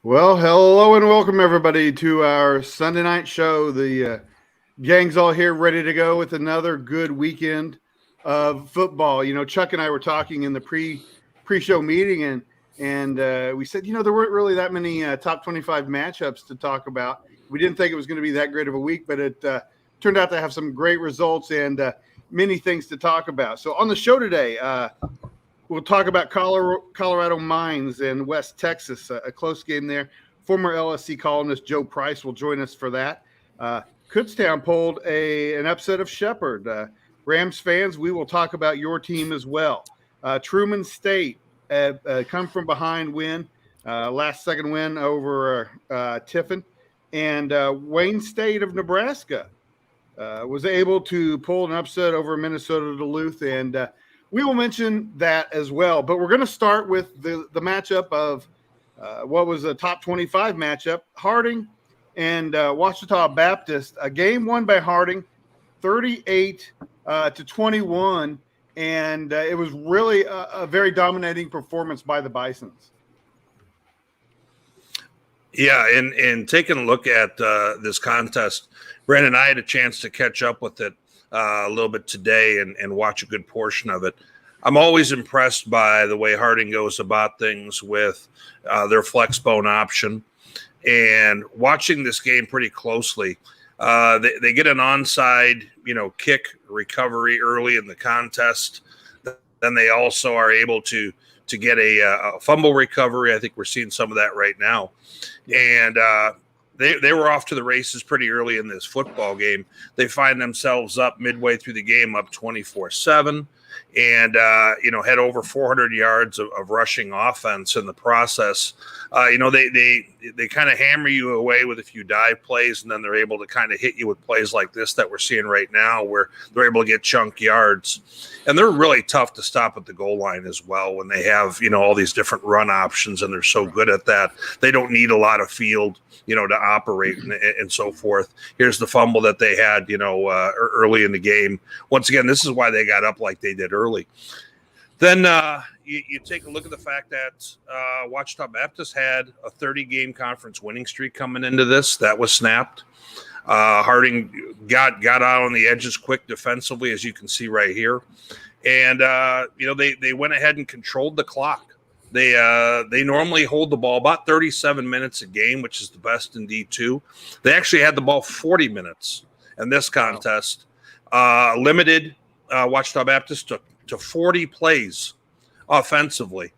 Well, hello and welcome everybody to our Sunday night show. The gang's all here ready to go with another good weekend of football. You know, Chuck and I were talking in the pre-show meeting and we said, there weren't really that many top 25 matchups to talk about. We didn't think it was going to be that great of a week, but it turned out to have some great results and many things to talk about. So on the show today, we'll talk about Colorado Mines and West Texas, a close game there. Former LSC columnist Joe Price will join us for that. Kutztown pulled an upset of Shepherd. Rams fans, we will talk about your team as well. Truman State, come from behind win, last second win over Tiffin. And Wayne State of Nebraska was able to pull an upset over Minnesota Duluth, and we will mention that as well. But we're going to start with the matchup of what was a top 25 matchup, Harding and Ouachita Baptist. A game won by Harding, 38-21, and it was really a very dominating performance by the Bisons. Yeah, and taking a look at this contest, Brandon and I had a chance to catch up with it a little bit today and watch a good portion of it. I'm always impressed by the way Harding goes about things with their flex bone option, and watching this game pretty closely. They get an onside, kick recovery early in the contest. Then they also are able to get a fumble recovery. I think we're seeing some of that right now. And they were off to the races pretty early in this football game. They find themselves up midway through the game, up 24-7, and had over 400 yards of rushing offense in the process. They kind of hammer you away with a few dive plays, and then they're able to kind of hit you with plays like this that we're seeing right now, where they're able to get chunk yards. And they're really tough to stop at the goal line as well when they have, all these different run options, and they're so good at that. They don't need a lot of field, to operate and so forth. Here's the fumble that they had, early in the game. Once again, this is why they got up like they did early. Then you take a look at the fact that Ouachita Baptist had a 30-game conference winning streak coming into this. That was snapped. Harding got out on the edges quick defensively, as you can see right here. And, they went ahead and controlled the clock. They normally hold the ball about 37 minutes a game, which is the best in D2. They actually had the ball 40 minutes in this contest. Limited Ouachita Baptist to 40 plays offensively.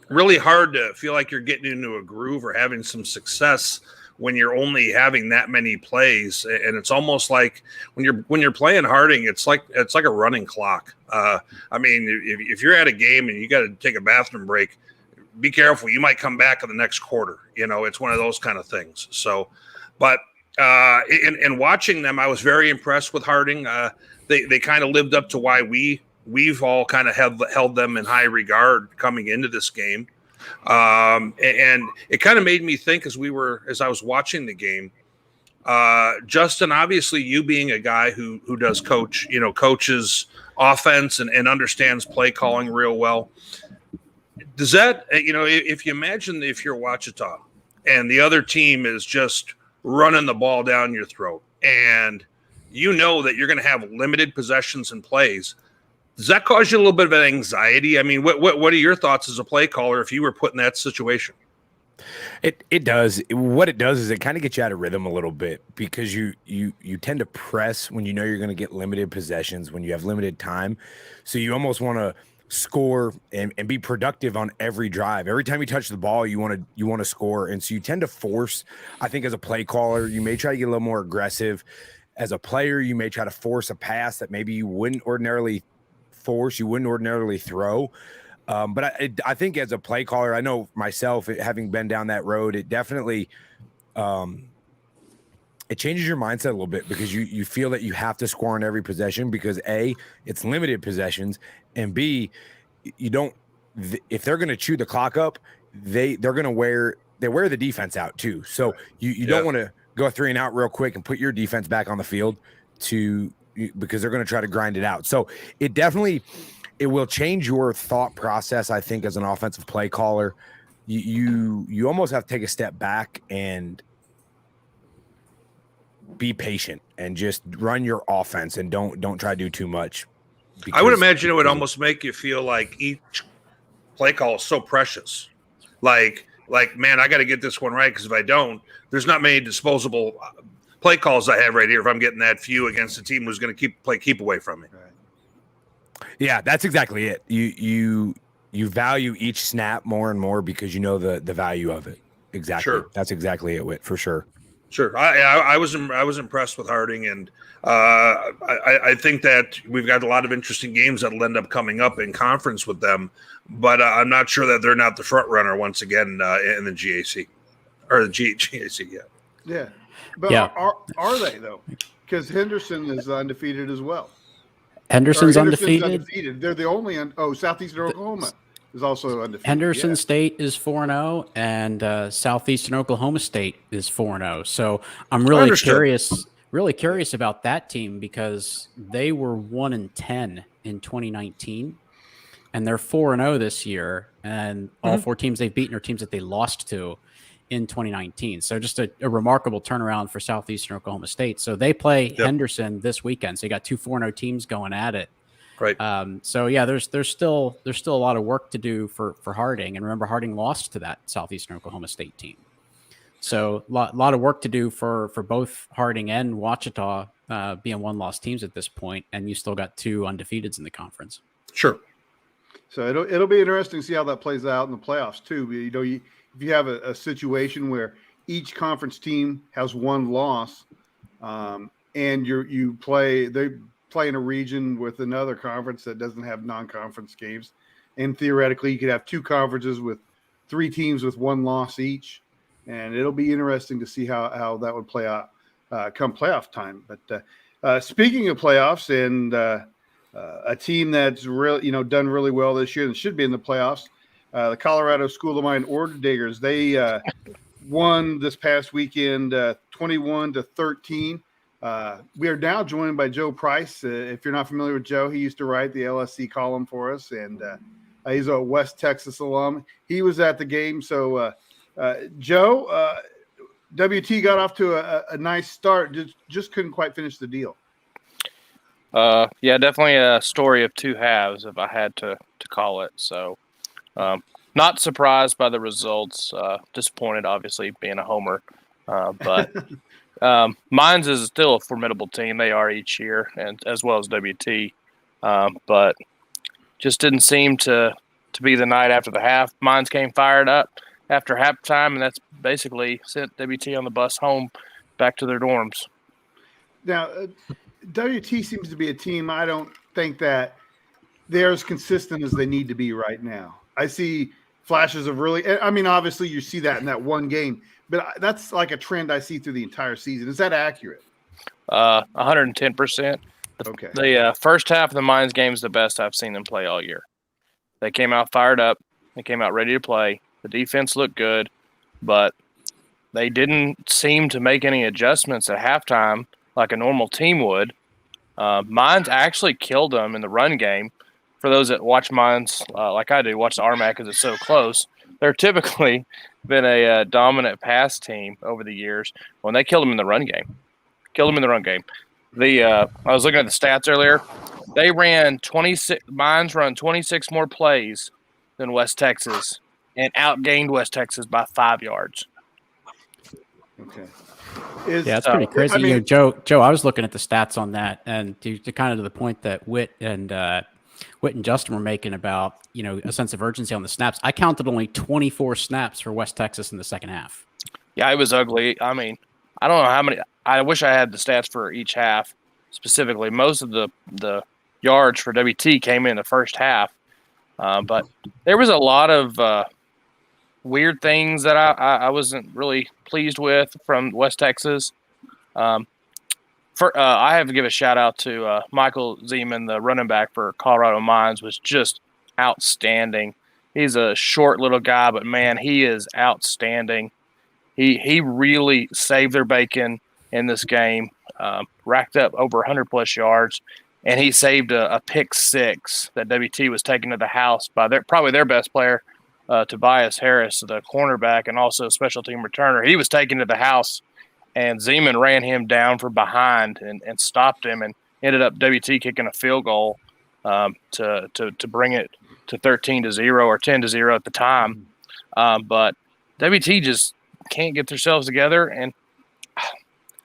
Really hard to feel like you're getting into a groove or having some success when you're only having that many plays. And it's almost like when you're playing Harding, it's like a running clock. If you're at a game and you got to take a bathroom break, be careful. You might come back in the next quarter. It's one of those kind of things. So, but in watching them, I was very impressed with Harding. They kind of lived up to why we've all kind of held them in high regard coming into this game. And it kind of made me think as I was watching the game, Justin, obviously you being a guy who does coaches offense and understands play calling real well. Does that, if you imagine if you're Ouachita and the other team is just running the ball down your throat and that you're going to have limited possessions and plays, does that cause you a little bit of an anxiety? I mean, what are your thoughts as a play caller if you were put in that situation? It does. What it does is it kind of gets you out of rhythm a little bit, because you tend to press when you're going to get limited possessions, when you have limited time. So you almost want to score and be productive on every drive. Every time you touch the ball, you want to score. And so you tend to force, I think as a play caller, you may try to get a little more aggressive. As a player, you may try to force a pass that maybe you wouldn't ordinarily throw. But I think as a play caller, I know myself, having been down that road, it definitely it changes your mindset a little bit, because you feel that you have to score on every possession, because A, it's limited possessions, and B, if they're going to chew the clock up, they're going to wear the defense out too. So you don't want to go 3 and out real quick and put your defense back on the field because they're going to try to grind it out. So it will change your thought process, I think, as an offensive play caller. you almost have to take a step back and be patient and just run your offense and don't try to do too much. I would imagine it would almost make you feel like each play call is so precious. Like man, I got to get this one right, because if I don't, there's not many disposable play calls I have right here if I'm getting that few against a team who's going to keep away from me. Right. Yeah, that's exactly it. You value each snap more and more because you know the value of it. Exactly. Sure. That's exactly it, Whit, for sure. Sure. I was impressed with Harding, and I think that we've got a lot of interesting games that'll end up coming up in conference with them, but I'm not sure that they're not the front runner once again in the GAC or the GAC. Yeah. Yeah. But are they though? Because Henderson is undefeated as well. Henderson's undefeated. They're the only Southeastern Oklahoma is also undefeated. Henderson State is 4-0, and Southeastern Oklahoma State is 4-0. So I'm really curious about that team, because they were 1-10 in 2019, and they're 4-0 this year. And all four teams they've beaten are teams that they lost to in 2019. So just a remarkable turnaround for Southeastern Oklahoma State. So they play Henderson this weekend. So you got two 4-0 teams going at it. Right. So yeah, there's still a lot of work to do for Harding. And remember, Harding lost to that Southeastern Oklahoma State team. So a lot of work to do for both Harding and Ouachita being 1-loss teams at this point, and you still got 2 undefeateds in the conference. Sure. So it'll be interesting to see how that plays out in the playoffs too. If you have a situation where each conference team has 1 loss, and they play in a region with another conference that doesn't have non-conference games, and theoretically you could have 2 conferences with 3 teams with 1 loss each, and it'll be interesting to see how that would play out come playoff time. But speaking of playoffs and a team that's really done really well this year and should be in the playoffs, the Colorado School of Mine Order Diggers, they won this past weekend 21-13. We are now joined by Joe Price. If you're not familiar with Joe, he used to write the LSC column for us, and he's a West Texas alum. He was at the game. So, Joe, WT got off to a nice start, just couldn't quite finish the deal. Yeah, definitely a story of 2 halves, if I had to call it. So, not surprised by the results. Disappointed, obviously, being a homer. But Mines is still a formidable team. They are each year, and as well as WT. But just didn't seem to be the night after the half. Mines came fired up after halftime, and that's basically sent WT on the bus home back to their dorms. Now, WT seems to be a team, I don't think that they're as consistent as they need to be right now. I see flashes of obviously you see that in that one game, but that's like a trend I see through the entire season. Is that accurate? 110%. Okay. The first half of the Mines game is the best I've seen them play all year. They came out fired up. They came out ready to play. The defense looked good, but they didn't seem to make any adjustments at halftime like a normal team would. Mines actually killed them in the run game. For those that watch Mines like I do, watch the RMAC because it's so close, they're typically been a dominant pass team over the years. When they killed them in the run game. I was looking at the stats earlier. They ran 26. Mines run 26 more plays than West Texas and outgained West Texas by 5 yards. Okay. That's pretty crazy. Joe, I was looking at the stats on that, and to kind of to the point that Whit and Justin were making about, a sense of urgency on the snaps. I counted only 24 snaps for West Texas in the second half. Yeah, it was ugly. I mean, I don't know how many. I wish I had the stats for each half specifically. Most of the yards for WT came in the first half, but there was a lot of weird things that I wasn't really pleased with from West Texas. I have to give a shout out to Michael Zeman, the running back for Colorado Mines, was just outstanding. He's a short little guy, but man, he is outstanding. He really saved their bacon in this game, racked up over 100 plus yards, and he saved a pick 6 that WT was taken to the house by probably their best player, Tobias Harris, the cornerback and also special team returner. He was taken to the house, and Zeman ran him down from behind and stopped him, and ended up WT kicking a field goal to bring it to 13-0 or 10-0 at the time. But WT just can't get themselves together, and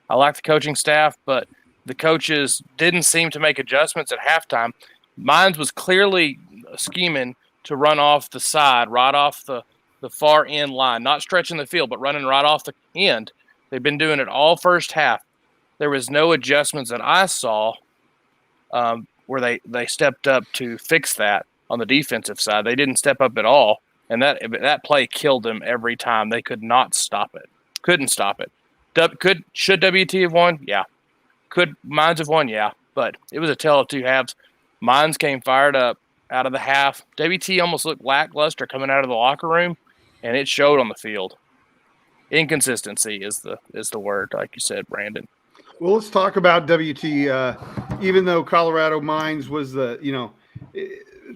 I like the coaching staff, but the coaches didn't seem to make adjustments at halftime. Mines was clearly scheming to run off the side, right off the far end line, not stretching the field, but running right off the end. They've been doing it all first half. There was no adjustments that I saw where they stepped up to fix that on the defensive side. They didn't step up at all, and that play killed them every time. They could not stop it. Couldn't stop it. Should WT have won? Yeah. Could Mines have won? Yeah. But it was a tale of two halves. Mines came fired up out of the half. WT almost looked lackluster coming out of the locker room, and it showed on the field. Inconsistency is the word, like you said, Brandon. Well, let's talk about WT. Even though Colorado Mines was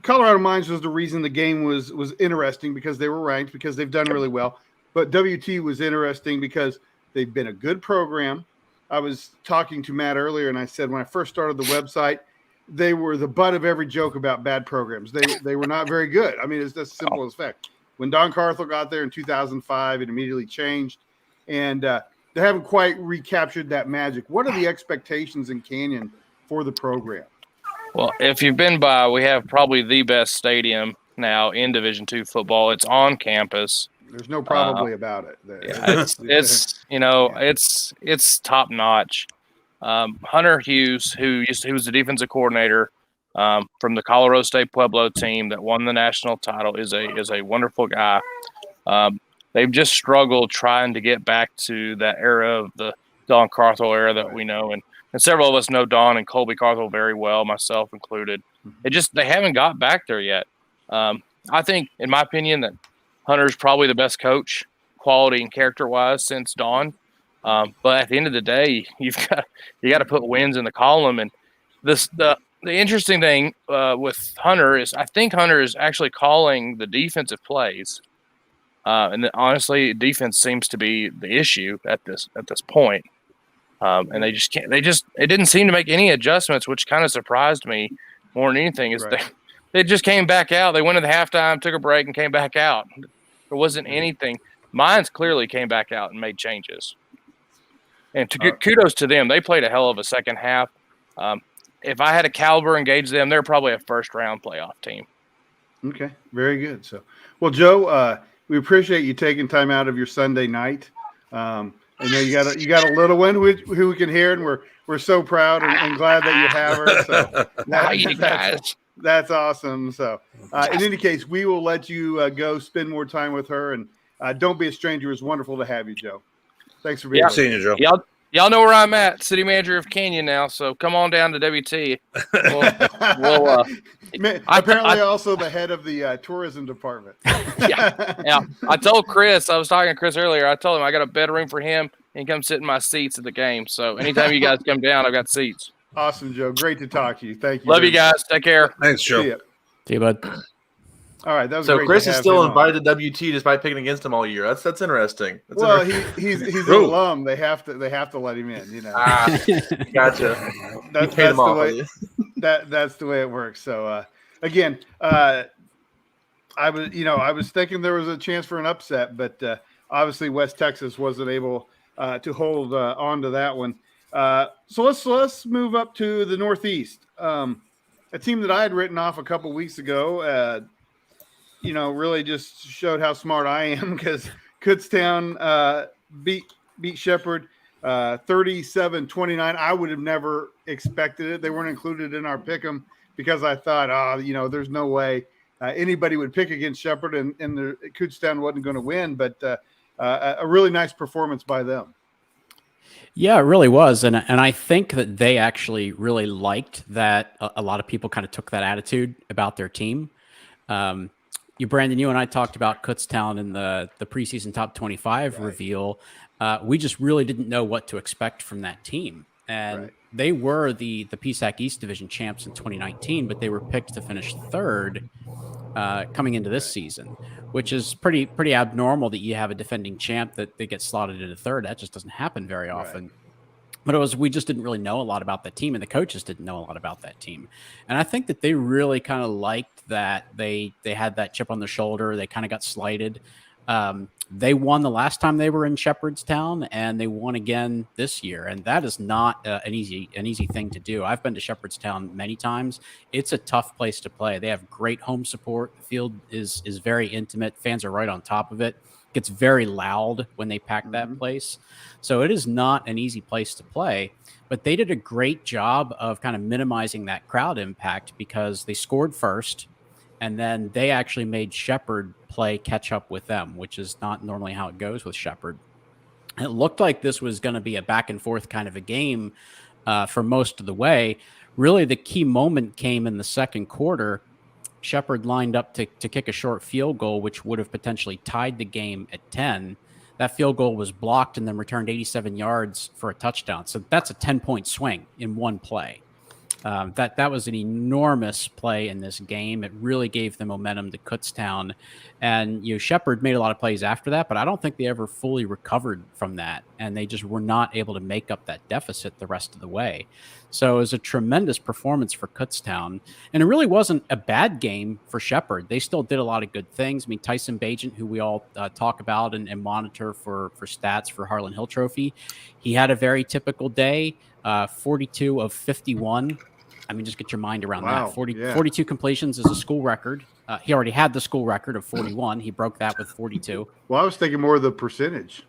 Colorado Mines was the reason the game was interesting, because they were ranked, because they've done really well. But WT was interesting because they've been a good program. I was talking to Matt earlier, and I said when I first started the website, they were the butt of every joke about bad programs. They were not very good. I mean, it's just simple as fact. When Don Carthel got there in 2005, it immediately changed, and they haven't quite recaptured that magic. What are the expectations in Canyon for the program? Well, if you've been by, we have probably the best stadium now in Division II football. It's on campus. There's no probably about it. Yeah, it's top notch. Hunter Hughes, who was the defensive coordinator from the Colorado State Pueblo team that won the national title, is a wonderful guy. They've just struggled trying to get back to that era of the Don Carthel era that we know, and several of us know Don and Colby Carthel very well, myself included. They haven't got back there yet. I think, in my opinion, that Hunter's probably the best coach, quality and character-wise, since Don. But at the end of the day, you got to put wins in the column. And the interesting thing with Hunter is, I think Hunter is actually calling the defensive plays, and honestly, defense seems to be the issue at this point. And they just can't. It didn't seem to make any adjustments, which kind of surprised me more than anything. Is right. They just came back out. They went to the halftime, took a break, and came back out. There wasn't anything. Mines clearly came back out and made changes. And kudos to them. They played a hell of a second half. If I had a caliber engage them, they're probably a first-round playoff team. Okay, very good. So, well, Joe, we appreciate you taking time out of your Sunday night. I know you got a little one who we can hear, and we're so proud and glad that you have her. So that's awesome. So, in any case, we will let you go spend more time with her, and don't be a stranger. It's wonderful to have you, Joe. Thanks for being here. Seeing you, Joe. Y'all know where I'm at, city manager of Canyon now. So come on down to WT. Apparently, also the head of the tourism department. Yeah. I told Chris. I was talking to Chris earlier. I told him I got a bedroom for him, and come sit in my seats at the game. So anytime you guys come down, I've got seats. Awesome, Joe. Great to talk to you. Thank you. Love you guys. Take care. Thanks, Joe. See you, bud. All right, that was so great. Chris is still invited to WT despite picking against him all year. That's interesting. He's an alum. They have to let him in. You know. Gotcha. That's the way it works. So again, I was thinking there was a chance for an upset, but obviously West Texas wasn't able to hold on to that one. So let's move up to the Northeast. A team that I had written off a couple weeks ago. Really just showed how smart I am, because Kutztown beat Shepherd 37-29. I would have never expected it. They weren't included in our pick'em because I thought, there's no way anybody would pick against Shepherd, and the Kutztown wasn't going to win. But a really nice performance by them. Yeah, it really was. And I think that they actually really liked that a lot of people kind of took that attitude about their team. Brandon, you and I talked about Kutztown in the preseason top 25 reveal. We just really didn't know what to expect from that team. And they were the PSAC East Division champs in 2019, but they were picked to finish third coming into this season, which is pretty abnormal that you have a defending champ that gets slotted into third. That just doesn't happen very often. Right. But we just didn't really know a lot about that team, and the coaches didn't know a lot about that team. And I think that they really kind of liked that they had that chip on their shoulder. They kind of got slighted. They won the last time they were in Shepherdstown, and they won again this year. And that is not an easy thing to do. I've been to Shepherdstown many times. It's a tough place to play. They have great home support. The field is very intimate. Fans are right on top of it. It gets very loud when they pack that place. So it is not an easy place to play. But they did a great job of kind of minimizing that crowd impact because they scored first. And then they actually made Shepherd play catch up with them, which is not normally how it goes with Shepherd. It looked like this was going to be a back and forth kind of a game for most of the way. Really, the key moment came in the second quarter. Shepherd lined up to kick a short field goal, which would have potentially tied the game at 10. That field goal was blocked and then returned 87 yards for a touchdown. So that's a 10-point swing in one play. That was an enormous play in this game. It really gave the momentum to Kutztown. And, Shepherd made a lot of plays after that, but I don't think they ever fully recovered from that. And they just were not able to make up that deficit the rest of the way. So it was a tremendous performance for Kutztown. And it really wasn't a bad game for Shepherd. They still did a lot of good things. I mean, Tyson Bagent, who we all talk about and monitor for stats for Harlan Hill Trophy, he had a very typical day, 42 of 51. I mean, just get your mind around that. 42 completions is a school record. He already had the school record of 41. He broke that with 42. Well, I was thinking more of the percentage.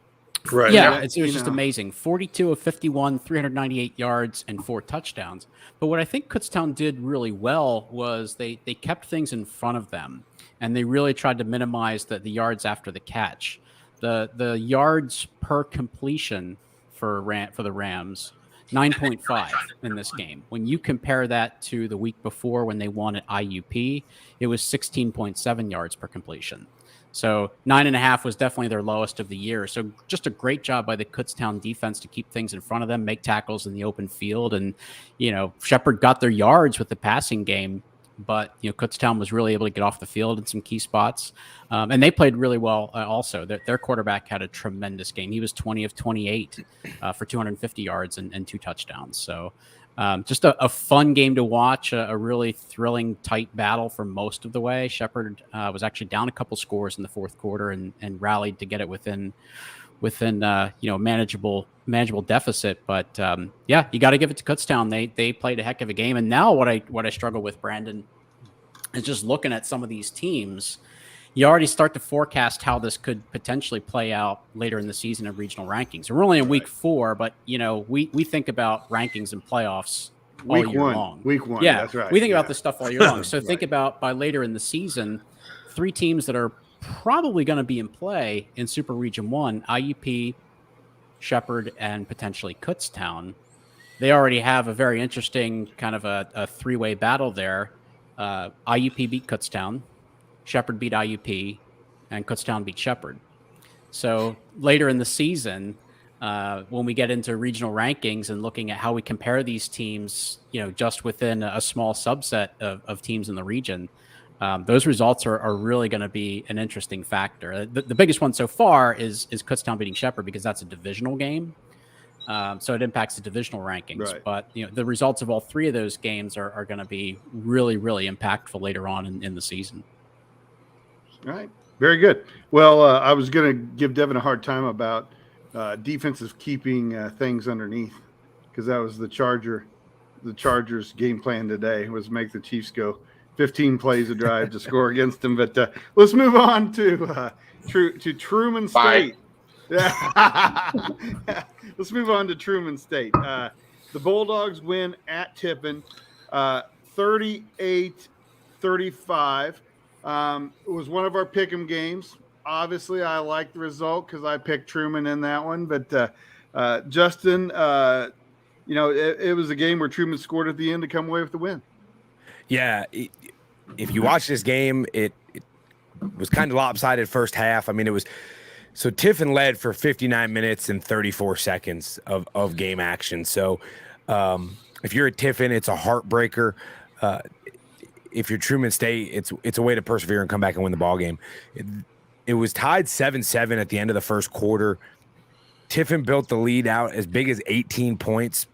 Right. Yeah, it was just amazing. 42 of 51, 398 yards, and 4 touchdowns. But what I think Kutztown did really well was they kept things in front of them, and they really tried to minimize the yards after the catch. The yards per completion for the Rams, 9.5 in this game. When you compare that to the week before when they won at IUP, it was 16.7 yards per completion. So 9.5 was definitely their lowest of the year. So just a great job by the Kutztown defense to keep things in front of them, make tackles in the open field. And, Shepherd got their yards with the passing game, but, Kutztown was really able to get off the field in some key spots. And they played really well also. Their quarterback had a tremendous game. He was 20 of 28 for 250 yards and 2 touchdowns. So just a fun game to watch, a really thrilling, tight battle for most of the way. Shepherd was actually down a couple scores in the fourth quarter and rallied to get it within manageable deficit. But you got to give it to Kutztown. They played a heck of a game. And now what I struggle with, Brandon, is just looking at some of these teams. You already start to forecast how this could potentially play out later in the season in regional rankings. We're only in week 4, but we think about rankings and playoffs all year long. Week 1, yeah, that's right. We think about this stuff all year long. So think about by later in the season, 3 teams that are probably going to be in play in Super Region 1, IUP, Shepherd, and potentially Kutztown. They already have a very interesting kind of a 3-way battle there. IUP beat Kutztown, Shepherd beat IUP, and Kutztown beat Shepherd. So later in the season, when we get into regional rankings and looking at how we compare these teams, just within a small subset of teams in the region, those results are really going to be an interesting factor. The biggest one so far is Kutztown beating Shepherd because that's a divisional game. So it impacts the divisional rankings. Right. But the results of all 3 of those games are going to be really, really impactful later on in the season. All right. Very good. Well, I was going to give Devin a hard time about defensive keeping things underneath because that was the Chargers' game plan today was make the Chiefs go 15 plays a drive to score against them. But let's move on to Truman State. Yeah. Let's move on to Truman State. The Bulldogs win at Tippin 38-35. It was one of our pick'em games. Obviously, I like the result because I picked Truman in that one. But Justin, it was a game where Truman scored at the end to come away with the win. Yeah, if you watch this game, it was kind of lopsided first half. I mean, it was so Tiffin led for 59 minutes and 34 seconds of game action. So if you're a Tiffin, it's a heartbreaker. if you're Truman State, it's a way to persevere and come back and win the ball game. It was tied 7-7 at the end of the first quarter. Tiffin built the lead out as big as 18 points.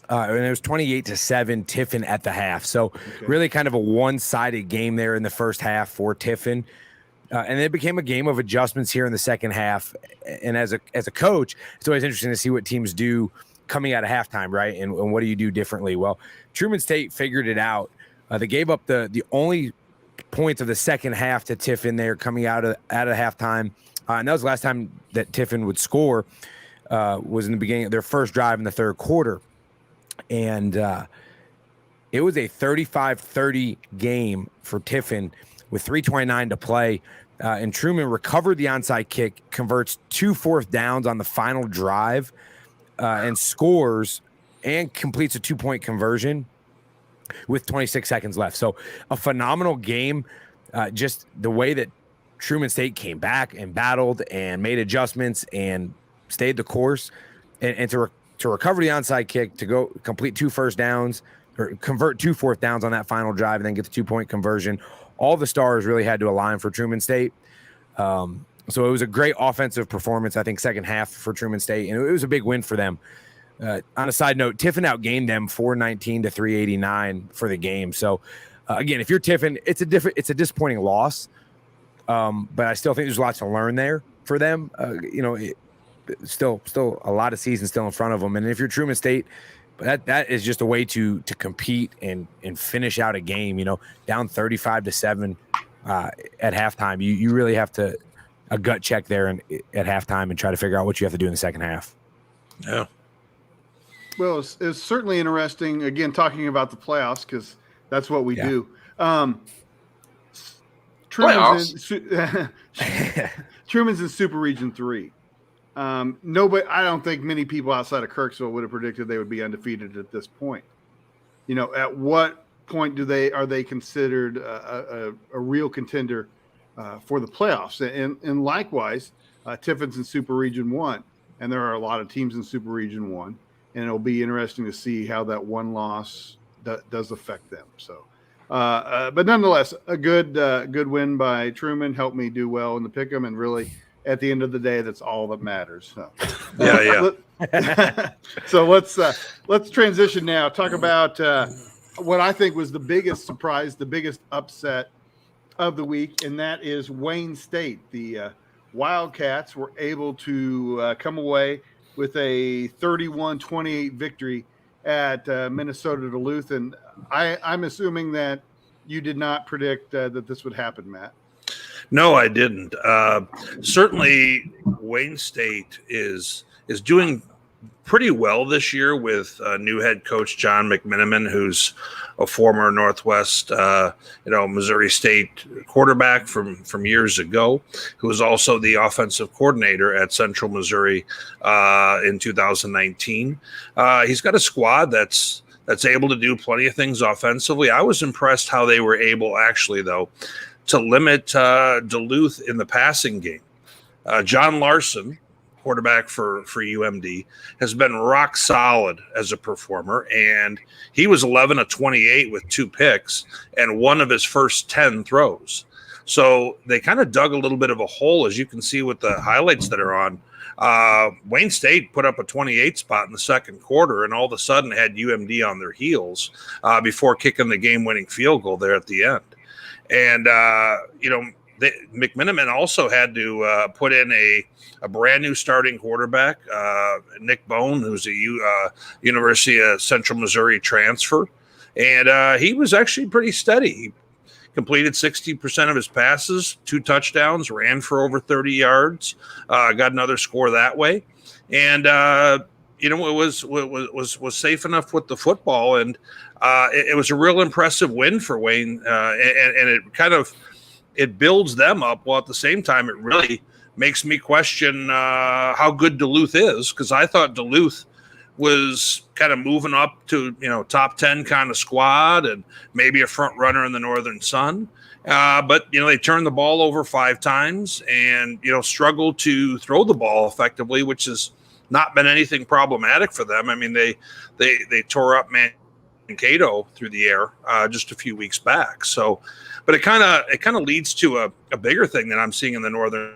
And it was 28-7 Tiffin at the half. So really kind of a one-sided game there in the first half for Tiffin. And it became a game of adjustments here in the second half. And as a coach, it's always interesting to see what teams do coming out of halftime, right? And what do you do differently? Well, Truman State figured it out. They gave up the only points of the second half to Tiffin there coming out of halftime. And that was the last time that Tiffin would score was in the beginning of their first drive in the third quarter. And it was a 35-30 game for Tiffin with 3:29 to play. And Truman recovered the onside kick, converts 2 fourth downs on the final drive, and scores and completes a 2-point conversion with 26 seconds left. So a phenomenal game. Just the way that Truman State came back and battled and made adjustments and stayed the course, and to recover the onside kick, to go complete 2 first downs or convert 2 fourth downs on that final drive and then get the 2-point conversion. All the stars really had to align for Truman State. So it was a great offensive performance, I think, second half for Truman State, and it was a big win for them. On a side note, Tiffin outgained them 419 to 389 for the game. So again, if you're Tiffin, it's a disappointing loss. But I still think there's lots to learn there for them. Still a lot of season still in front of them. And if you're Truman State, that is just a way to compete and finish out a game, down 35-7 at halftime. You really have to a gut check there at halftime and try to figure out what you have to do in the second half. Yeah. Well, it's certainly interesting, again, talking about the playoffs, because that's what we do. Truman's in Super Region 3. Nobody, I don't think many people outside of Kirksville would have predicted they would be undefeated at this point. At what point are they considered a real contender for the playoffs? And likewise, Tiffin's in Super Region 1, and there are a lot of teams in Super Region 1, and it'll be interesting to see how that one loss does affect them. So, but nonetheless, a good win by Truman. Helped me do well in the pick'em, and really, at the end of the day, that's all that matters. So, So let's transition now. Talk about what I think was the biggest surprise, the biggest upset of the week, and that is Wayne State. The Wildcats were able to come away with a 31-28 victory at Minnesota Duluth, and I'm assuming that you did not predict that this would happen, Matt. No, I didn't. Certainly, Wayne State is doing pretty well this year with new head coach John McMiniman, who's a former Northwest, Missouri State quarterback from years ago, who was also the offensive coordinator at Central Missouri in 2019. He's got a squad that's able to do plenty of things offensively. I was impressed how they were able, actually, though, to limit Duluth in the passing game. John Larson, quarterback for UMD, has been rock solid as a performer, and he was 11 of 28 with 2 picks and one of his first 10 throws. So they kind of dug a little bit of a hole, as you can see with the highlights that are on. Wayne State put up a 28 spot in the second quarter and all of a sudden had UMD on their heels before kicking the game-winning field goal there at the end. And, McMiniman also had to put in a brand new starting quarterback, Nick Bone, who's a University of Central Missouri transfer. And he was actually pretty steady. He completed 60% of his passes, 2 touchdowns, ran for over 30 yards, got another score that way. And, it was safe enough with the football. And it was a real impressive win for Wayne. And it builds them up, while at the same time it really makes me question how good Duluth is, because I thought Duluth was kind of moving up to top 10 kind of squad and maybe a front runner in the Northern Sun. But they turned the ball over 5 times and struggled to throw the ball effectively, which has not been anything problematic for them. I mean, they tore up Mankato through the air just a few weeks back. So, but it kind of leads to a bigger thing that I'm seeing in the Northern.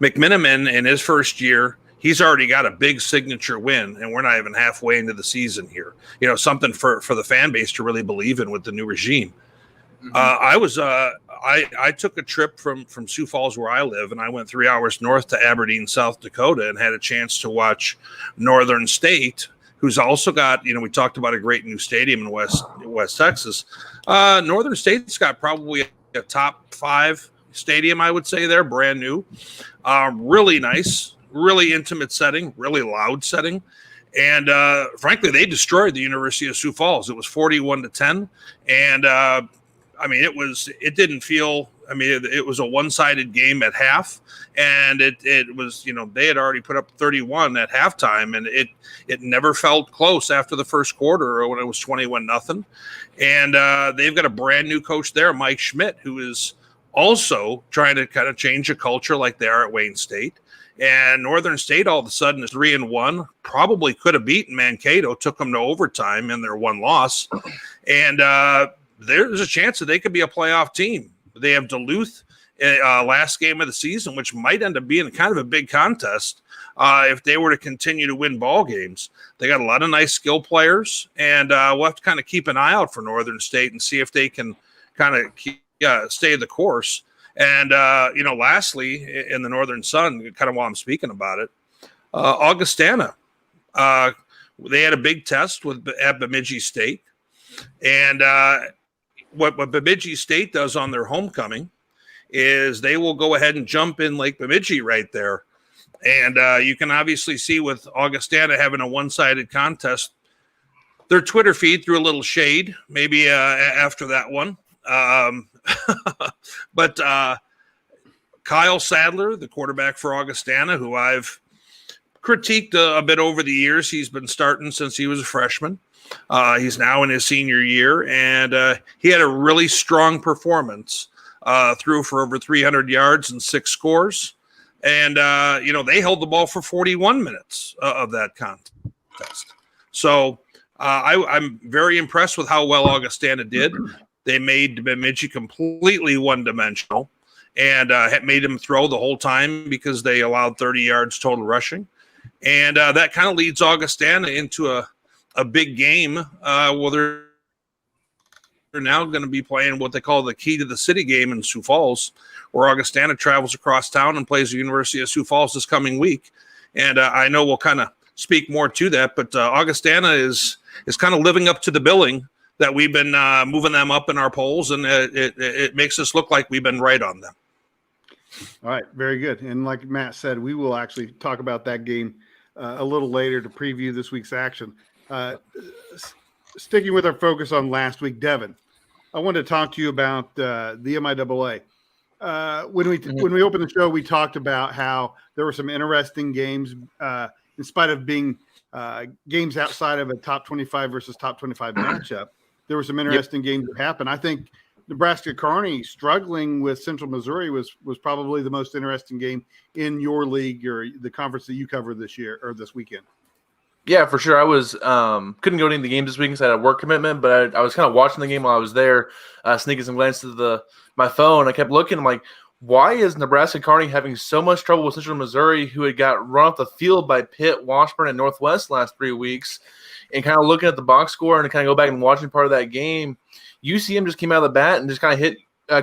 McMiniman in his first year, he's already got a big signature win, and we're not even halfway into the season here. You know, something for the fan base to really believe in with the new regime. I took a trip from Sioux Falls, where I live, and I went 3 hours north to Aberdeen, South Dakota, and had a chance to watch Northern State, who's also got, we talked about a great new stadium in West Texas. Northern State's got probably a top 5 stadium, I would say. They're brand new, really nice, really intimate setting, really loud setting. And frankly, they destroyed the University of Sioux Falls. It was 41-10. And it didn't feel, it was a one-sided game at half, and it was, they had already put up 31 at halftime, and it never felt close after the first quarter or when it was 21-0. And they've got a brand new coach there, Mike Schmidt, who is also trying to kind of change the culture like they are at Wayne State. And Northern State all of a sudden is 3-1, probably could have beaten Mankato, took them to overtime in their one loss. And there's a chance that they could be a playoff team. They have Duluth last game of the season, which might end up being kind of a big contest if they were to continue to win ball games. They got a lot of nice skill players, and we'll have to kind of keep an eye out for Northern State and see if they can kind of stay the course. And, lastly, in the Northern Sun, kind of while I'm speaking about it, Augustana, they had a big test at Bemidji State. And what Bemidji State does on their homecoming is they will go ahead and jump in Lake Bemidji right there. And you can obviously see with Augustana having a one-sided contest, their Twitter feed threw a little shade, maybe after that one. But Kyle Sadler, the quarterback for Augustana, who I've critiqued a bit over the years, he's been starting since he was a freshman. He's now in his senior year, and he had a really strong performance, threw for over 300 yards and 6 scores. And, they held the ball for 41 minutes of that contest. So I'm very impressed with how well Augustana did. They made Bemidji completely one-dimensional and made him throw the whole time because they allowed 30 yards total rushing. And that kind of leads Augustana into a big game. They're now going to be playing what they call the Key to the City game in Sioux Falls, where Augustana travels across town and plays the University of Sioux Falls this coming week. And I know we'll kind of speak more to that, but Augustana is kind of living up to the billing that we've been moving them up in our polls, and it makes us look like we've been right on them. All right, very good. And like Matt said, we will actually talk about that game a little later to preview this week's action. Sticking with our focus on last week, Devin, I wanted to talk to you about the MIAA. When we opened the show, we talked about how there were some interesting games in spite of being games outside of a top 25 versus top 25 matchup. There were some interesting games that happened. I think Nebraska Kearney struggling with Central Missouri was probably the most interesting game in your league or the conference that you covered this year or this weekend. Yeah, for sure. I was couldn't go to any of the games this week because I had a work commitment, but I was kind of watching the game while I was there, sneaking some glances to my phone. I kept looking. I'm like, why is Nebraska Kearney having so much trouble with Central Missouri, who had got run off the field by Pitt, Washburn, and Northwest last 3 weeks? And kind of looking at the box score and kind of go back and watching part of that game, UCM just came out of the bat and just kind of hit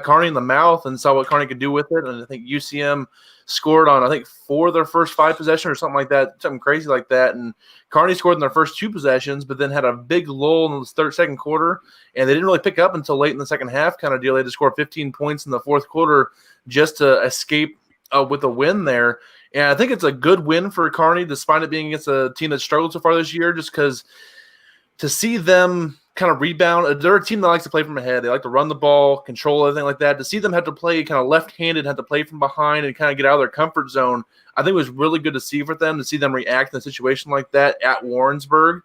Kearney in the mouth and saw what Kearney could do with it. And I think UCM scored on, 4 of their first 5 possessions or something like that, something crazy like that. And Kearney scored in their first 2 possessions, but then had a big lull in the second quarter. And they didn't really pick up until late in the second half kind of deal. They had to score 15 points in the fourth quarter just to escape with a win there. And I think it's a good win for Kearney, despite it being against a team that struggled so far this year, just because to see them kind of rebound. They're a team that likes to play from ahead. They like to run the ball, control everything like that. To see them have to play kind of left-handed, have to play from behind and kind of get out of their comfort zone, I think it was really good to see for them, to see them react in a situation like that at Warrensburg.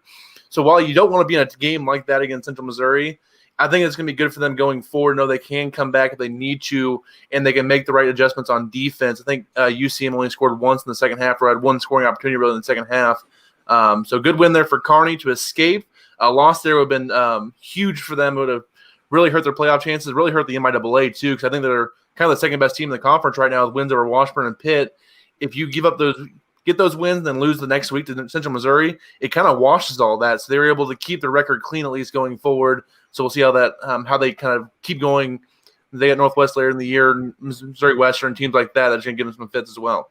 So while you don't want to be in a game like that against Central Missouri, I think it's going to be good for them going forward. Know they can come back if they need to, and they can make the right adjustments on defense. I think UCM only scored once in the second half, or had one scoring opportunity really in the second half. So good win there for Kearney to escape. A loss there would have been huge for them. It would have really hurt their playoff chances, really hurt the MIAA too, because I think they're kind of the second best team in the conference right now with wins over Washburn and Pitt. If you get those wins, then lose the next week to Central Missouri, it kind of washes all that. So they were able to keep the record clean at least going forward. So we'll see how they kind of keep going. They got Northwest later in the year, Missouri Western, teams like that. That's going to give them some fits as well.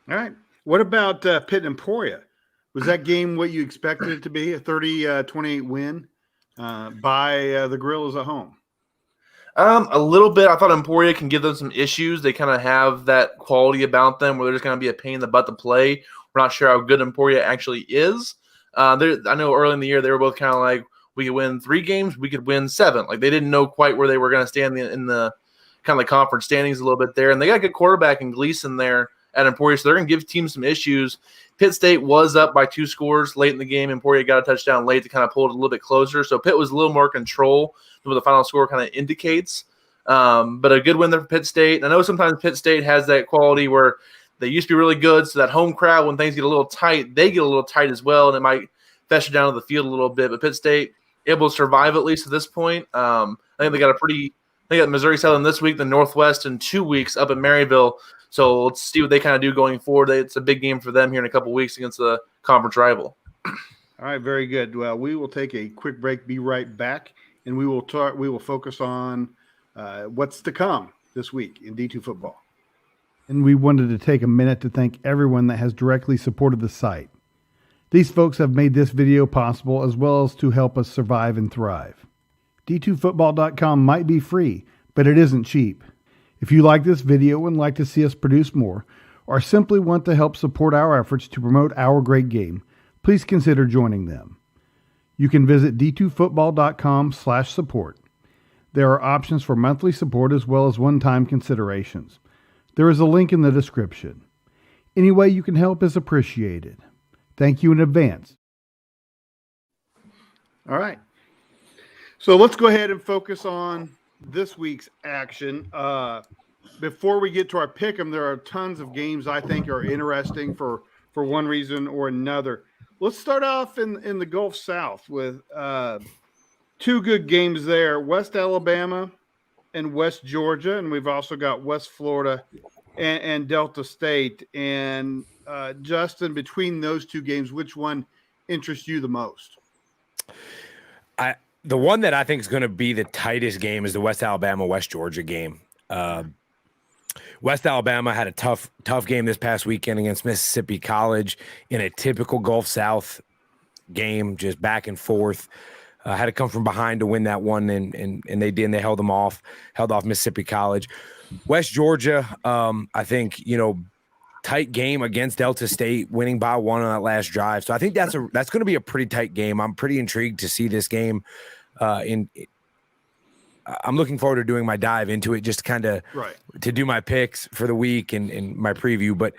All right. What about Pitt and Emporia? Was that game what you expected it to be, a 30-28 win by the Gorillas at home? A little bit. I thought Emporia can give them some issues. They kind of have that quality about them where they're just going to be a pain in the butt to play. We're not sure how good Emporia actually is. I know early in the year they were both kind of like, we could win 3 games, we could win 7. Like they didn't know quite where they were going to stand in the kind of the conference standings a little bit there. And they got a good quarterback in Gleason there at Emporia, so they're going to give teams some issues. Pitt State was up by 2 scores late in the game. Emporia got a touchdown late to kind of pull it a little bit closer. So Pitt was a little more control than what the final score kind of indicates. But a good win there for Pitt State. And I know sometimes Pitt State has that quality where they used to be really good, so that home crowd, when things get a little tight, they get a little tight as well, and it might fester down to the field a little bit. But Pitt State able to survive at least at this point. I think they got Missouri Southern this week, the Northwest in 2 weeks up in Maryville. So let's see what they kind of do going forward. It's a big game for them here in a couple weeks against the conference rival. All right, very good. Well, we will take a quick break, be right back, and we will focus on what's to come this week in D2 football. And we wanted to take a minute to thank everyone that has directly supported the site. These folks have made this video possible as well as to help us survive and thrive. D2football.com might be free, but it isn't cheap. If you like this video and like to see us produce more, or simply want to help support our efforts to promote our great game, please consider joining them. You can visit D2football.com/support. There are options for monthly support as well as one-time considerations. There is a link in the description. Any way you can help is appreciated. Thank you in advance. All right. So let's go ahead and focus on this week's action. Before we get to our pick'em, there are tons of games I think are interesting for one reason or another. Let's start off in the Gulf South with 2 good games there, West Alabama and West Georgia, and we've also got West Florida and Delta State. And Justin, between those 2 games, which one interests you the most? The one that I think is going to be the tightest game is the West Alabama-West Georgia game. West Alabama had a tough game this past weekend against Mississippi College in a typical Gulf South game, just back and forth. Had to come from behind to win that one, and they did. And they held off Mississippi College. West Georgia, I think, tight game against Delta State, winning by 1 on that last drive. So I think that's going to be a pretty tight game. I'm pretty intrigued to see this game. I'm looking forward to doing my dive into it, just kind of to do my picks for the week and my preview. But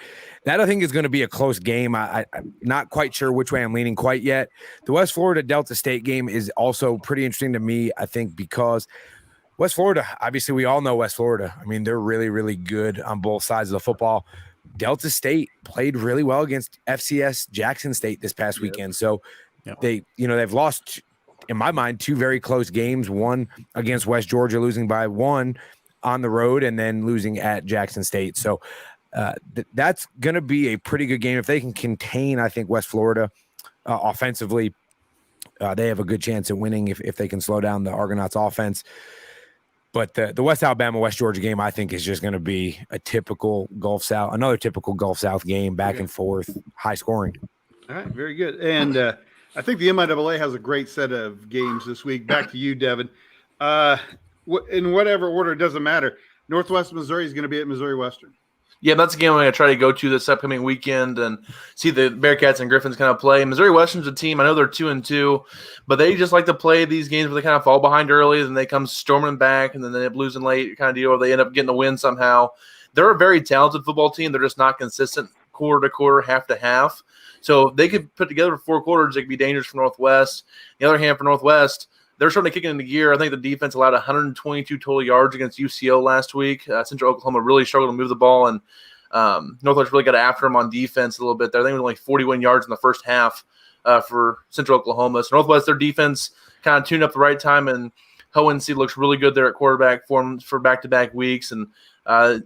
that I think is going to be a close game. I'm not quite sure which way I'm leaning quite yet. The West Florida Delta State game is also pretty interesting to me, I think, because West Florida, obviously we all know West Florida. I mean, they're really, really good on both sides of the football. Delta State played really well against FCS Jackson State this past weekend. So they've lost, in my mind, 2 very close games, one against West Georgia, losing by 1 on the road, and then losing at Jackson State. So that's going to be a pretty good game. If they can contain, I think, West Florida offensively, they have a good chance at winning if they can slow down the Argonauts offense. But the West Alabama-West Georgia game, I think, is just going to be another typical Gulf South game, back and forth, high scoring. All right, very good. And I think the MIAA has a great set of games this week. Back to you, Devin. In whatever order, it doesn't matter. Northwest Missouri is going to be at Missouri Western. Yeah, that's a game I'm going to try to go to this upcoming weekend and see the Bearcats and Griffins kind of play. Missouri Western's a team, I know they're 2-2, but they just like to play these games where they kind of fall behind early, then they come storming back, and then they end up losing late kind of deal, or they end up getting a win somehow. They're a very talented football team. They're just not consistent quarter to quarter, half to half. So they could put together 4 quarters. They could be dangerous for Northwest. On the other hand, for Northwest, they're starting to kick into gear. I think the defense allowed 122 total yards against UCO last week. Central Oklahoma really struggled to move the ball, and Northwest really got after them on defense a little bit there. I think it was only 41 yards in the first half for Central Oklahoma. So Northwest, their defense kind of tuned up the right time, and Hohensie looks really good there at quarterback for back-to-back weeks. And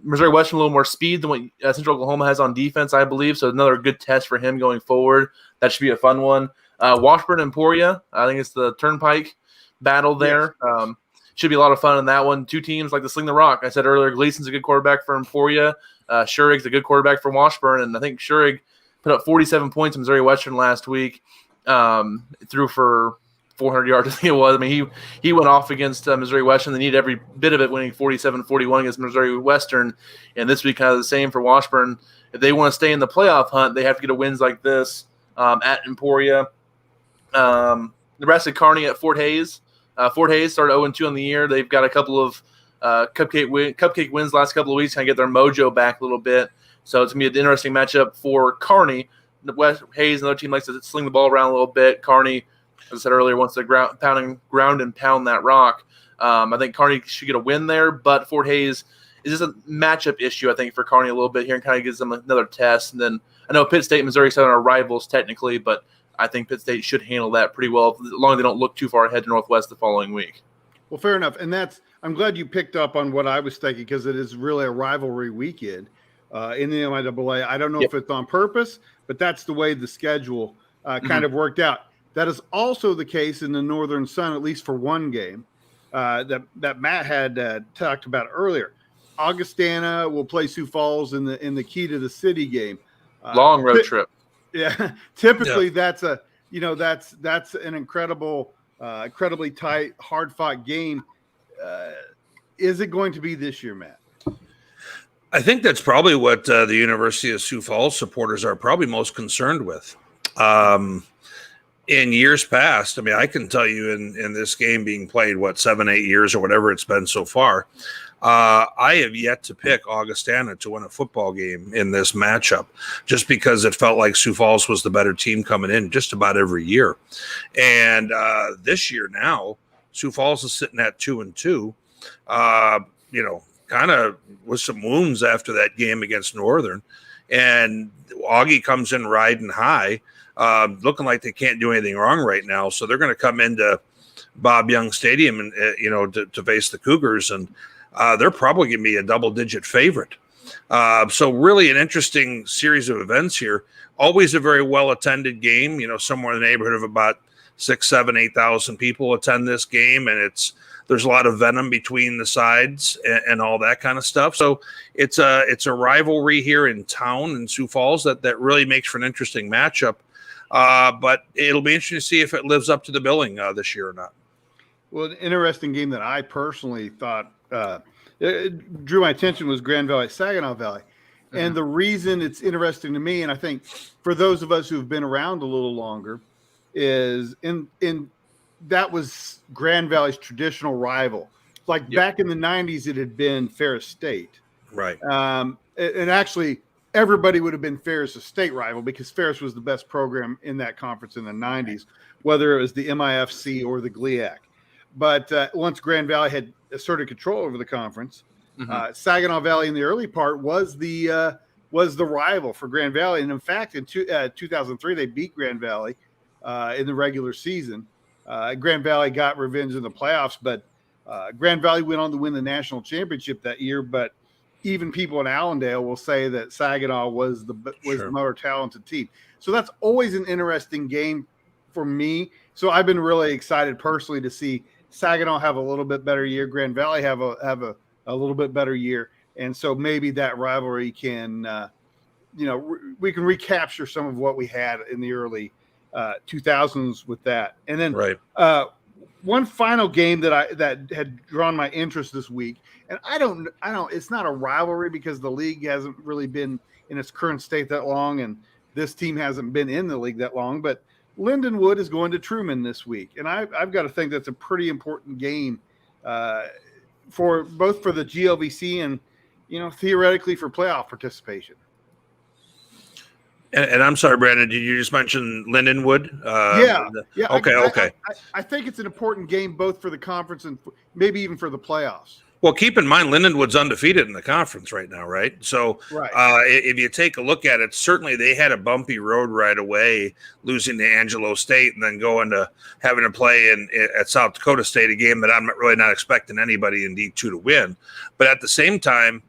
Missouri Western a little more speed than what Central Oklahoma has on defense, I believe. So another good test for him going forward. That should be a fun one. Washburn and Emporia, I think it's the Turnpike battle there. Yes. Should be a lot of fun in that one. Two teams like to sling the rock. I said earlier, Gleason's a good quarterback for Emporia. Schurig's a good quarterback for Washburn. And I think Schurig put up 47 points in Missouri Western last week. Threw for 400 yards, I think it was. I mean, he went off against Missouri Western. They needed every bit of it, winning 47-41 against Missouri Western. And this week kind of the same for Washburn. If they want to stay in the playoff hunt, they have to get a wins like this at Emporia. Nebraska Kearney at Fort Hays. Fort Hays started 0-2 on the year. They've got a couple of cupcake wins last couple of weeks, kind of get their mojo back a little bit. So it's going to be an interesting matchup for Kearney. West Hays, another team, likes to sling the ball around a little bit. Kearney, as I said earlier, wants to ground and pound that rock. I think Kearney should get a win there, but Fort Hays is just a matchup issue, I think, for Kearney a little bit here, and kind of gives them another test. And then I know Pitt State and Missouri Southern are rivals technically, but I think Pitt State should handle that pretty well, as long as they don't look too far ahead to Northwest the following week. Well, fair enough. And I'm glad you picked up on what I was thinking, because it is really a rivalry weekend in the MIAA. I don't know if it's on purpose, but that's the way the schedule kind of worked out. That is also the case in the Northern Sun, at least for one game that Matt had talked about earlier. Augustana will play Sioux Falls in the Key to the City game. Long road trip. Yeah, typically that's an incredibly tight, hard-fought game. Is it going to be this year, Matt? I think that's probably what the University of Sioux Falls supporters are probably most concerned with. In years past, I mean, I can tell you in this game being played, 7-8 years or whatever it's been so far, I have yet to pick Augustana to win a football game in this matchup, just because it felt like Sioux Falls was the better team coming in just about every year. And this year now, Sioux Falls is sitting at 2-2, kind of with some wounds after that game against Northern. And Augie comes in riding high, looking like they can't do anything wrong right now. So they're going to come into Bob Young Stadium and to face the Cougars, and they're probably going to be a double-digit favorite. So really an interesting series of events here. Always a very well-attended game. Somewhere in the neighborhood of about 6,000, 7,000, 8,000 people attend this game, and there's a lot of venom between the sides and all that kind of stuff. So it's a rivalry here in town in Sioux Falls that really makes for an interesting matchup. But it'll be interesting to see if it lives up to the billing this year or not. Well, an interesting game that I personally thought it drew my attention was Grand Valley, Saginaw Valley. Mm-hmm. And the reason it's interesting to me, and I think for those of us who've been around a little longer, is in that was Grand Valley's traditional rival. Like back in the 90s, it had been Ferris State. Right. And actually, everybody would have been Ferris' state rival, because Ferris was the best program in that conference in the 90s, whether it was the MIFC or the GLIAC. But once Grand Valley had asserted control over the conference, Saginaw Valley in the early part was the rival for Grand Valley. And in fact, in 2003, they beat Grand Valley in the regular season. Grand Valley got revenge in the playoffs, but Grand Valley went on to win the national championship that year. But even people in Allendale will say that Saginaw was the more talented team. So that's always an interesting game for me. So I've been really excited personally to see Saginaw have a little bit better year, Grand Valley have a little bit better year, and so maybe that rivalry can, we can recapture some of what we had in the early 2000s with that. And then one final game that had drawn my interest this week, and I don't, it's not a rivalry because the league hasn't really been in its current state that long, and this team hasn't been in the league that long, but Lindenwood is going to Truman this week, and I've got to think that's a pretty important game for both for the GLVC and theoretically for playoff participation. And I'm sorry, Brandon, did you just mention Lindenwood? Yeah. Okay. I think it's an important game both for the conference and maybe even for the playoffs. Well, keep in mind, Lindenwood's undefeated in the conference right now, right? So Right. If you take a look at it, certainly they had a bumpy road right away, losing to Angelo State and then going to having to play at South Dakota State, a game that I'm really not expecting anybody in D2 to win. But at the same time,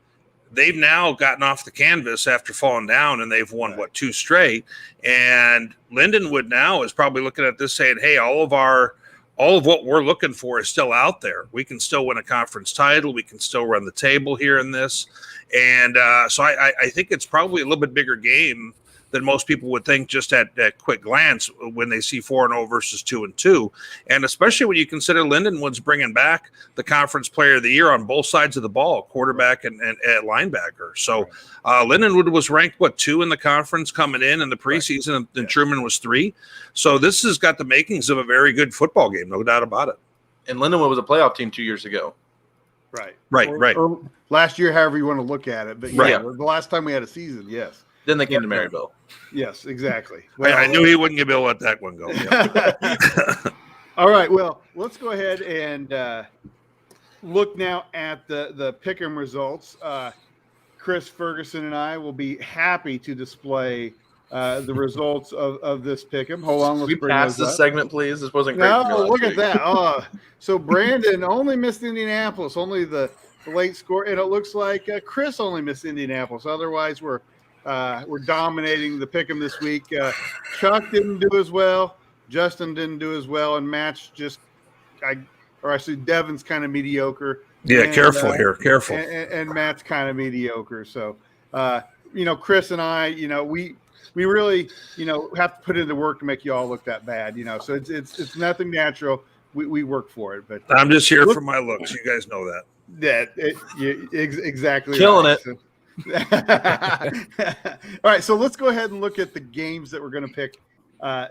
they've now gotten off the canvas after falling down, and they've won, Right. 2 straight. And Lindenwood now is probably looking at this saying, hey, all of what we're looking for is still out there. We can still win a conference title. We can still run the table here in this. And so I think it's probably a little bit bigger game than most people would think just at quick glance when they see 4-0 versus 2-2. And especially when you consider Lindenwood's bringing back the conference player of the year on both sides of the ball, quarterback and linebacker. So Lindenwood was ranked, 2 in the conference coming in the preseason, and Truman was 3. So this has got the makings of a very good football game, no doubt about it. And Lindenwood was a playoff team 2 years ago. Right. Right. Or last year, however you want to look at it. But yeah, the last time we had a season, yes. Then they came to Maryville. Yes, exactly. I knew he wouldn't be able to let that one go. Yeah. All right. Well, let's go ahead and look now at the pick'em results. Chris Ferguson and I will be happy to display the results of this pick'em. Hold on, let's we bring pass those this up. segment, please. This wasn't great. No, look at that. Oh, so Brandon only missed Indianapolis, only the late score, and it looks like Chris only missed Indianapolis. Otherwise, we're dominating the pick'em this week. Chuck didn't do as well. Justin didn't do as well, and Matt's Devin's kind of mediocre. Yeah, and, careful here. Careful. And Matt's kind of mediocre. So, Chris and I, we really, have to put in the work to make you all look that bad, So it's nothing natural. We work for it, but I'm just here for my looks. You guys know that. Exactly. Killing right. it. All right, so let's go ahead and look at the games that we're going to pick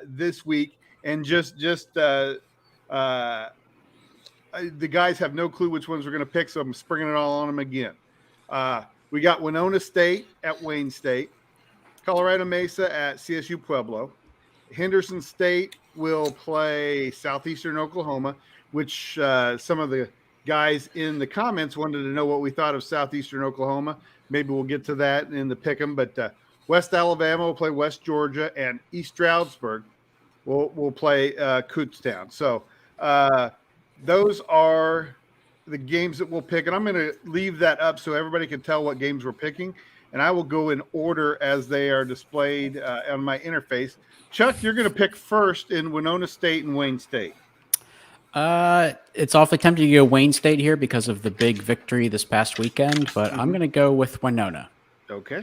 this week, and just the guys have no clue which ones we're going to pick, so I'm springing it all on them again. We got Winona State at Wayne State, Colorado Mesa at CSU Pueblo, Henderson State will play Southeastern Oklahoma, which some of the guys in the comments wanted to know what we thought of Southeastern Oklahoma. Maybe we'll get to that in the pick'em, but West Alabama will play West Georgia, and East Stroudsburg will play Kutztown. So those are the games that we'll pick, and I'm going to leave that up so everybody can tell what games we're picking, and I will go in order as they are displayed on my interface. Chuck, you're going to pick first in Winona State and Wayne State. It's awfully tempting to go Wayne State here because of the big victory this past weekend, but I'm going to go with Winona. Okay.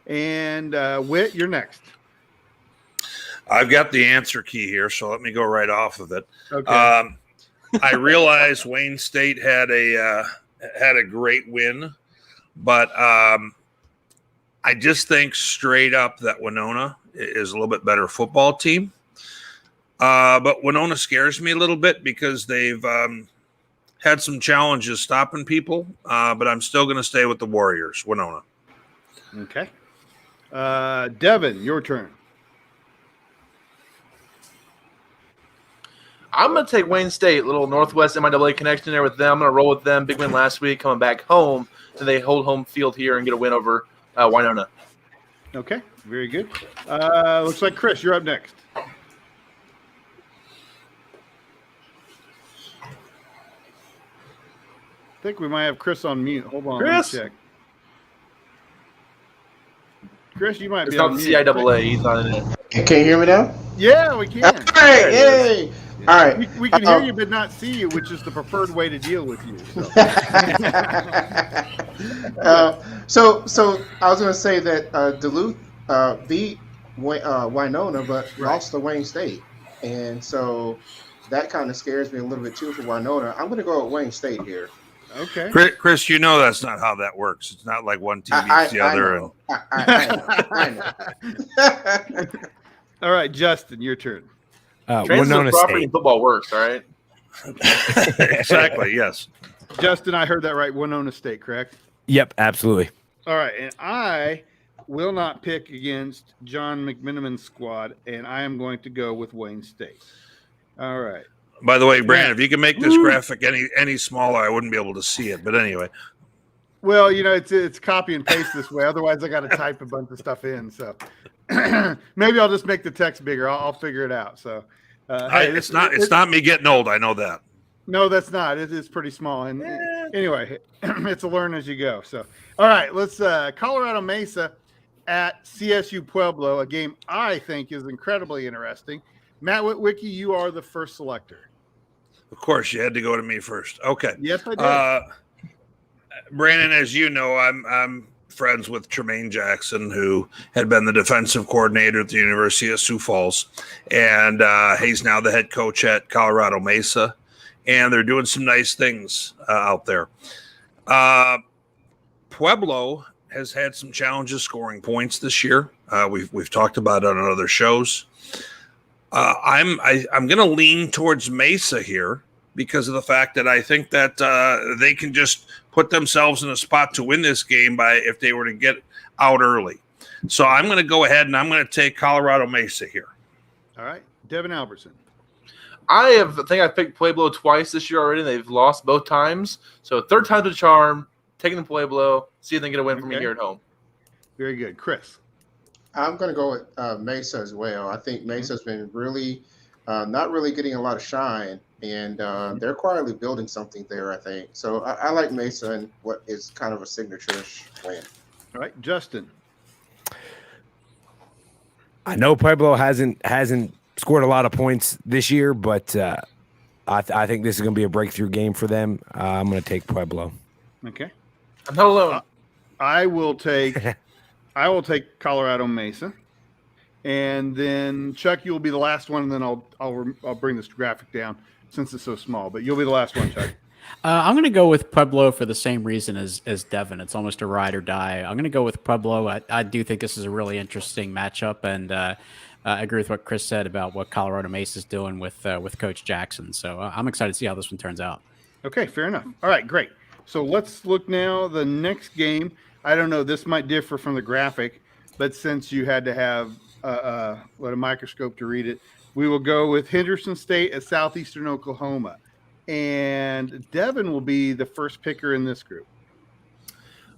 And Whit, you're next. I've got the answer key here, so let me go right off of it. Okay. I realize Wayne State had a great win, but I just think straight up that Winona is a little bit better football team. But Winona scares me a little bit because they've had some challenges stopping people, but I'm still going to stay with the Warriors, Winona. Okay. Devin, your turn. I'm going to take Wayne State, little Northwest MIAA connection there with them. I'm going to roll with them. Big win last week, coming back home. So they hold home field here and get a win over Winona. Okay, very good. Looks like Chris, you're up next. I think we might have Chris on mute. Hold on, Chris? let me check. Chris, you might It's be not on the mute. CIAA. He's not in it. Can you hear me now? Yeah, we can. All right, yay! All right. We can hear you but not see you, which is the preferred way to deal with you. So, So I was going to say that Duluth beat Winona, but lost to Wayne State, and so that kind of scares me a little bit too for Winona. I'm going to go with Wayne State here. okay. Chris, you know that's not how that works. It's not like one team beats the other. I know. All right, Justin, your turn. Transitive Winona property State. in football works, all right? Exactly, yes. Justin, I heard that right. Winona State, correct? Yep, absolutely. All right, and I will not pick against John McMiniman's squad, and I am going to go with Wayne State. All right. By the way, Brandon, if you can make this graphic any smaller, I wouldn't be able to see it. But anyway. Well, it's copy and paste this way. Otherwise, I got to type a bunch of stuff in. So maybe I'll just make the text bigger. I'll figure it out. So it's not me getting old. I know that. No, that's not. It is pretty small. And anyway, it's a learn as you go. So, all right, let's Colorado Mesa at CSU Pueblo, a game I think is incredibly interesting. Matt Witwicky, you are the first selector. Of course, you had to go to me first. Okay. Yes, I did. Brandon, as you know, I'm friends with Tremaine Jackson, who had been the defensive coordinator at the University of Sioux Falls, and he's now the head coach at Colorado Mesa, and they're doing some nice things out there. Pueblo has had some challenges scoring points this year. We've talked about it on other shows. I'm going to lean towards Mesa here because of the fact that I think that they can just put themselves in a spot to win this game if they were to get out early. So I'm going to go ahead and I'm going to take Colorado Mesa here. All right, Devin Albertson. I think I've picked Pueblo twice this year already. They've lost both times. So third time's a charm. Taking the Pueblo. See if they can get a win from me here at home. Very good. Chris. I'm going to go with Mesa as well. I think Mesa's been really not really getting a lot of shine, and they're quietly building something there, I think. So I like Mesa and what is kind of a signature-ish win. All right, Justin. I know Pueblo hasn't scored a lot of points this year, but I think this is going to be a breakthrough game for them. I'm going to take Pueblo. Okay. I'm not alone. I will take Colorado Mesa, and then Chuck, you will be the last one, and then I'll bring this graphic down since it's so small. But you'll be the last one, Chuck. I'm going to go with Pueblo for the same reason as Devin. It's almost a ride or die. I'm going to go with Pueblo. I do think this is a really interesting matchup, and I agree with what Chris said about what Colorado Mesa is doing with Coach Jackson. So I'm excited to see how this one turns out. Okay, fair enough. All right, great. So let's look now. The next game, I don't know, this might differ from the graphic, but since you had to have a microscope to read it, we will go with Henderson State at Southeastern Oklahoma. And Devin will be the first picker in this group.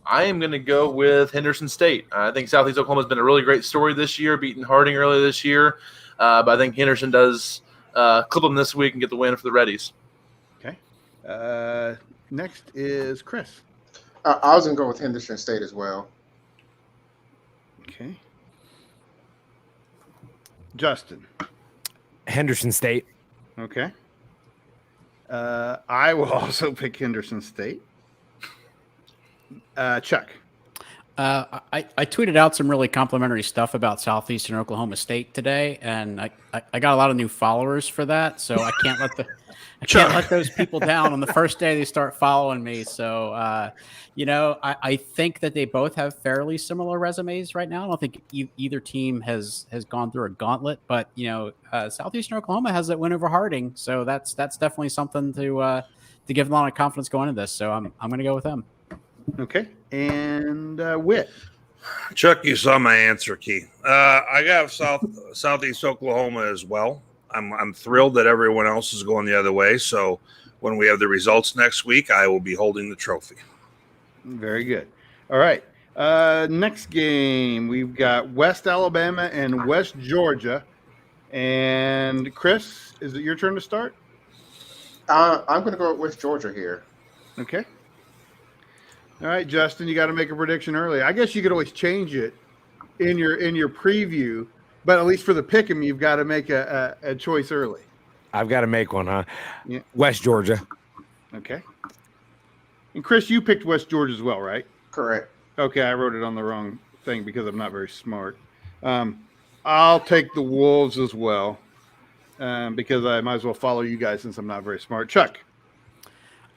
I am going to go with Henderson State. I think Southeast Oklahoma has been a really great story this year, beating Harding earlier this year. But I think Henderson does clip them this week and get the win for the Reddies. Okay. Next is Chris. I was going to go with Henderson State as well. Okay. Justin. Henderson State. Okay. I will also pick Henderson State. Chuck. I tweeted out some really complimentary stuff about Southeastern Oklahoma State today, and I got a lot of new followers for that. So I can't let those people down on the first day they start following me. So I think that they both have fairly similar resumes right now. I don't think either team has gone through a gauntlet, but Southeastern Oklahoma has that win over Harding, so that's definitely something to give them a lot of confidence going into this. So I'm going to go with them. Okay. And Whit. Chuck, you saw my answer key. I got Southeast Oklahoma as well. I'm thrilled that everyone else is going the other way. So when we have the results next week, I will be holding the trophy. Very good. All right. Next game, we've got West Alabama and West Georgia. And Chris, is it your turn to start? I'm going to go with West Georgia here. Okay. All right, Justin, you got to make a prediction early. I guess you could always change it in your preview, but at least for the pick 'em, you've got to make a choice early. I've got to make one, huh? Yeah. West Georgia. Okay. And Chris, you picked West Georgia as well, right? Correct. Okay, I wrote it on the wrong thing because I'm not very smart. I'll take the Wolves as well because I might as well follow you guys since I'm not very smart. Chuck.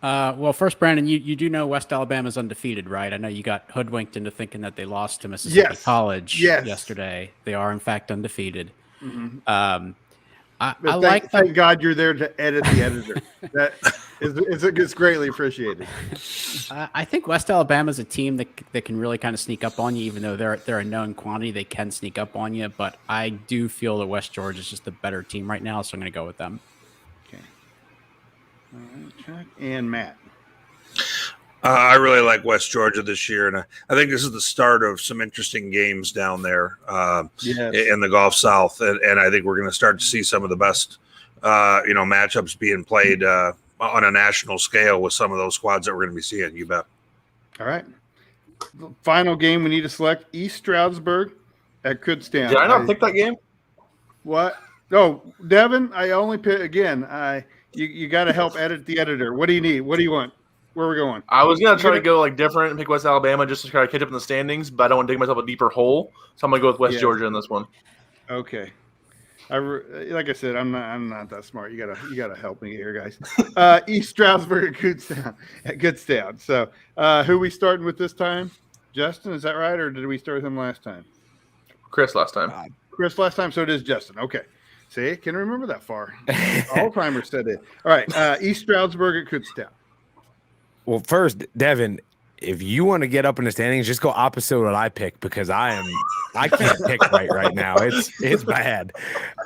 Well, first, Brandon, you do know West Alabama's undefeated, right? I know you got hoodwinked into thinking that they lost to Mississippi College yesterday. They are, in fact, undefeated. Mm-hmm. Thank God you're there to edit the editor. That is greatly appreciated. I think West Alabama's a team that can really kind of sneak up on you, even though they're a known quantity. They can sneak up on you, but I do feel that West Georgia is just a better team right now, so I'm going to go with them. All right, Chuck and Matt. I really like West Georgia this year, and I think this is the start of some interesting games down there in the Gulf South, and I think we're going to start to see some of the best, matchups being played on a national scale with some of those squads that we're going to be seeing. You bet. All right. The final game we need to select: East Stroudsburg at Kutztown. Did I not pick that game? What? Oh, Devin, I only pick again. You got to help edit the editor. What do you need? What do you want? Where are we going? I was gonna try to go different and pick West Alabama just to try to catch up in the standings, but I don't want to dig myself a deeper hole, so I'm gonna go with West Georgia in this one. Okay. Like I said, I'm not that smart. You gotta help me here, guys. East Stroudsburg at Kutztown. So who we starting with this time? Justin, is that right, or did we start with him last time? Chris last time. Chris last time, so it is Justin. Okay. See, can remember that far. All-timers said it. All right, East Stroudsburg at Kutztown. Well, first, Devin, if you want to get up in the standings, just go opposite what I pick because I can't pick right now. It's bad.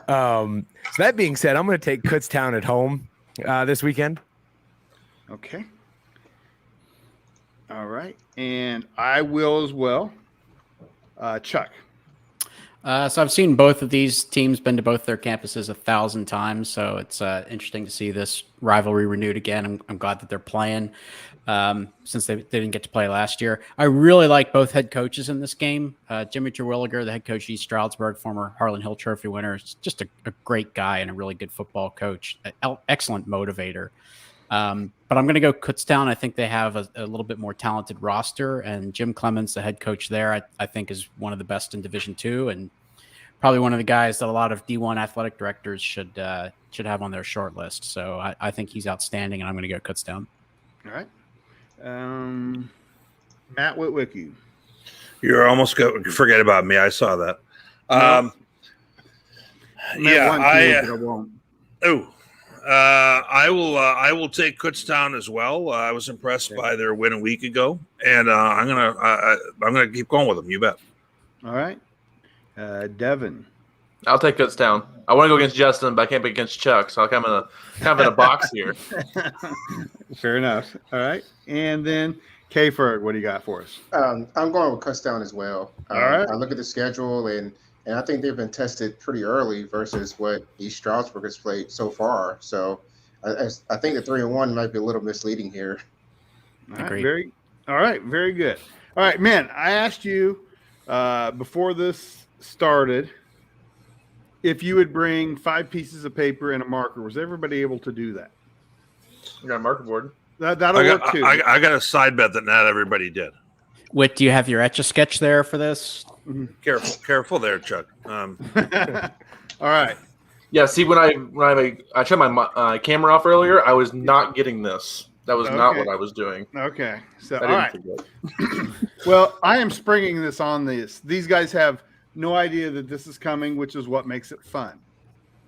So that being said, I'm going to take Kutztown at home this weekend. Okay. All right, and I will as well. Chuck. So I've seen both of these teams, been to both their campuses 1,000 times. So it's interesting to see this rivalry renewed again. I'm glad that they're playing since they didn't get to play last year. I really like both head coaches in this game. Jimmy Terwilliger, the head coach of East Stroudsburg, former Harlan Hill Trophy winner, is just a great guy and a really good football coach, excellent motivator. But I'm going to go Kutztown. I think they have a little bit more talented roster, and Jim Clemens, the head coach there, I think is one of the best in Division II, and probably one of the guys that a lot of D1 athletic directors should have on their short list. So I think he's outstanding, and I'm going to go Kutztown. All right. Matt Witwicky. You're almost forget about me. I saw that. No. I will take Kutztown as well. I was impressed by their win a week ago, and I'm gonna keep going with them. You bet. All right, Devin. I'll take Kutztown. I want to go against Justin, but I can't be against Chuck, so I'm kind of in a box here. Fair enough. All right, and then K-Ferg, what do you got for us? I'm going with Kutztown as well. All right. I look at the schedule, and I think they've been tested pretty early versus what East Stroudsburg has played so far. So I think the 3-1 might be a little misleading here. All right, very good. All right, man, I asked you before this started if you would bring 5 pieces of paper and a marker. Was everybody able to do that? You got a marker board. That'll work too. I got a side bet that not everybody did. Whit, do you have your Etch-a-Sketch there for this? Careful there, Chuck. All right. Yeah. See, when I shut my camera off earlier, I was not getting this. That was not what I was doing. Okay. So I all right. forget. Well, I am springing this on this. These guys have no idea that this is coming, which is what makes it fun.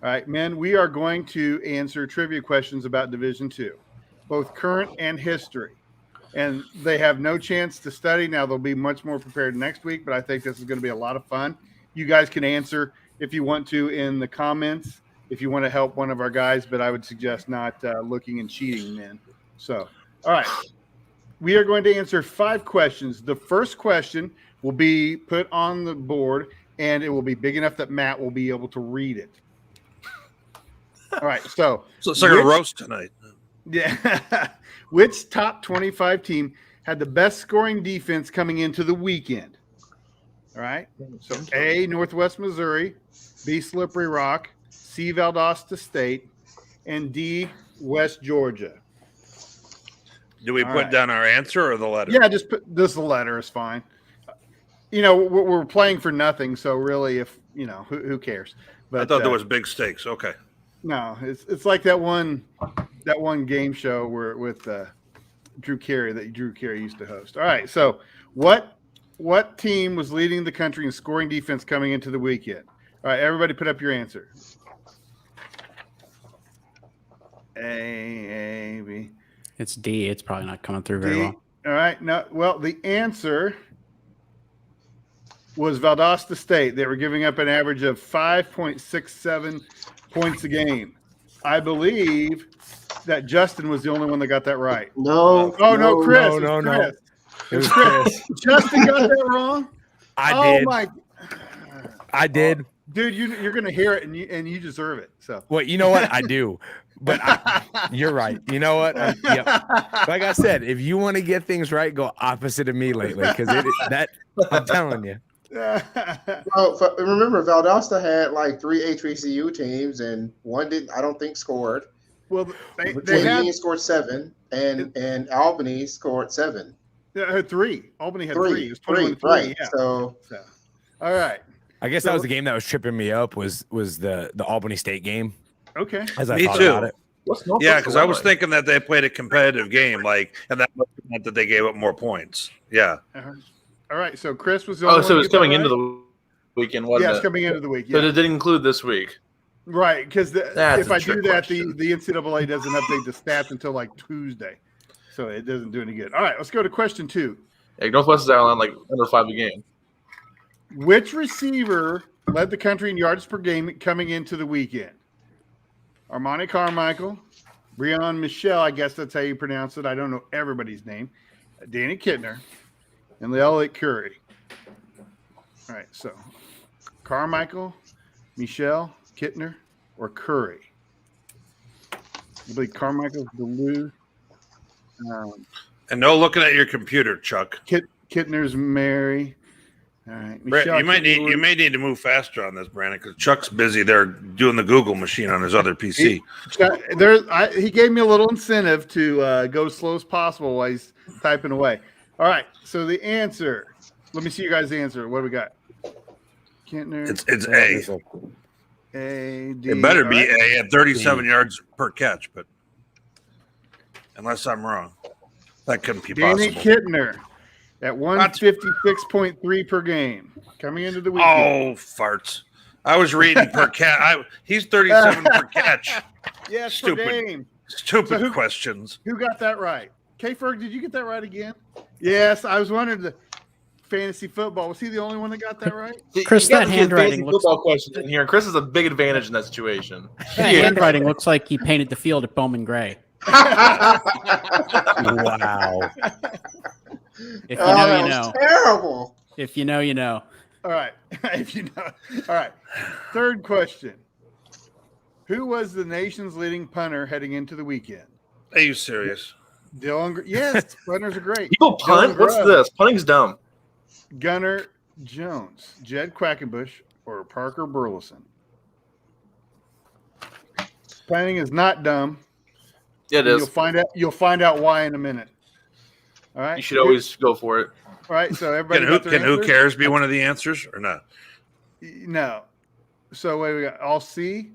All right, men, we are going to answer trivia questions about Division II, both current and history. And they have no chance to study. Now, they'll be much more prepared next week, but I think this is going to be a lot of fun. You guys can answer if you want to in the comments, if you want to help one of our guys, but I would suggest not looking and cheating, men. So, all right. We are going to answer 5 questions. The first question will be put on the board, and it will be big enough that Matt will be able to read it. All right. So it's like a roast tonight. Yeah. Which top 25 team had the best scoring defense coming into the weekend? All right. So A, Northwest Missouri, B, Slippery Rock, C, Valdosta State, and D, West Georgia. Do we put down our answer or the letter? Yeah, just put this. The letter is fine. You know, we're playing for nothing, so really, if you know, who cares? But I thought there was big stakes. Okay. No, it's like that one game show where with Drew Carey that Drew Carey used to host. All right, so what team was leading the country in scoring defense coming into the weekend? All right, everybody, put up your answer. A, B. It's D. It's probably not coming through very well. All right. No. Well, the answer was Valdosta State. They were giving up an average of 5.67 points a game. I believe that Justin was the only one that got that right. No. Oh no, Chris. No. Chris. It was Chris. Justin got that wrong. I did. My. I did. Dude, you're gonna hear it and you deserve it. So. Well, you know what? I do. But you're right. You know what? Yep. Like I said, if you want to get things right, go opposite of me lately, because I'm telling you. Well, remember, Valdosta had like 3 HBCU teams, and one didn't. I don't think scored. Well, they had scored 7, and Albany scored 7. Yeah, 3. Albany had 3. It was 21-3. Right. Yeah. So, all right. I guess that was the game that was tripping me up. Was the Albany State game? Okay. As I Me thought too. about it. Yeah, because I was thinking that they played a competitive game, and that meant that they gave up more points. Yeah. All right. So Chris was the only one so it's to get coming that into right? the weekend, wasn't Yeah, it? it's coming into the week. So Yeah. it didn't include this week. Right, because That's if a I do trick that, question. the NCAA doesn't update the stats until like Tuesday, so it doesn't do any good. All right, let's go to question 2. Yeah, Northwest is out like under 5 a game. Which receiver led the country in yards per game coming into the weekend? Armani Carmichael, Breon Michelle, I guess that's how you pronounce it. I don't know everybody's name. Danny Kittner, and Elliott Curry. All right, so Carmichael, Michelle, Kittner, or Curry? I believe Carmichael's Duluth. And no looking at your computer, Chuck. Kittner's Mary. All right, Brett, Michelle, you may need to move faster on this, Brandon, because Chuck's busy there doing the Google machine on his other PC. He gave me a little incentive to go as slow as possible while he's typing away. All right, so the answer. Let me see you guys' answer. What do we got? Kittner. It's A. A, D. It better be All right. A at 37 yards per catch, but unless I'm wrong, that couldn't be Danny possible. Kittner at 156.3 per game coming into the weekend. Oh, farts. I was reading per catch. He's 37 per catch. Yes, Stupid. per game. Stupid So questions. Who got that right? K-Ferg, did you get that right again? Yes, I was wondering the fantasy football. Was he the only one that got that right? Chris, You got that the handwriting fancy looks- football questions in here. Chris has a big advantage in that situation. That handwriting looks like he painted the field at Bowman Gray. Wow. If you know, that you was know. terrible. If you know, you know. All right. If you know. All right. Third question. Who was the nation's leading punter heading into the weekend? Are you serious? Dylan. Yes, punters are great. People punt? Dylan What's Grubb, this? Punting's dumb. Gunnar Jones, Jed Quackenbush, or Parker Burleson? Punting is not dumb. Yeah, it You'll is. find out why in a minute. All right. You should always go for it. All right. So everybody. Can who cares be one of the answers or not? No. So what we got? All C.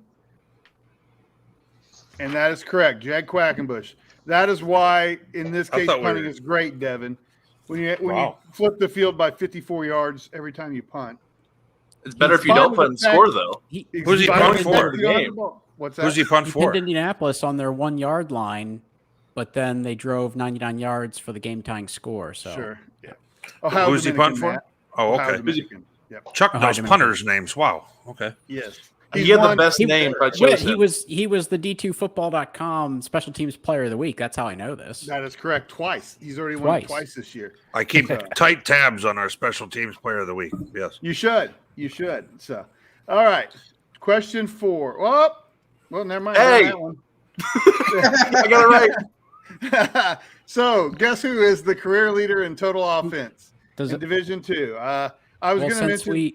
And that is correct. Jed Quackenbush. That is why, in this I case, thought we punting were- is great, Devin. When you Wow. flip the field by 54 yards every time you punt. It's better He's if you fine don't with punt the and fact- score, though. Who's he fine punt with for? the fact that you don't have Game. the ball. What's that? Who's he punt He for? pinned Indianapolis on their 1 yard line, but then they drove 99 yards for the game tying score. So Sure. Yeah. Ohio Who's he punt Dominican, for? Matt. Oh, Ohio okay. Dominican. Yep. Chuck Ohio knows Dominican. punters' names. Wow. Okay. Yes. He had the won- best he- name. I yeah, chose he him. was the D2FOOTBALL.com special teams player of the week. That's how I know this. That is correct. Twice. He's already won Twice. twice this year. I keep tight tabs on our special teams player of the week. Yes. You should. You should. So, all right. Question 4. Well, never mind. Hey! That one. I got it right. So, guess who is the career leader in total offense Does in it, Division II? I was well, going to mention.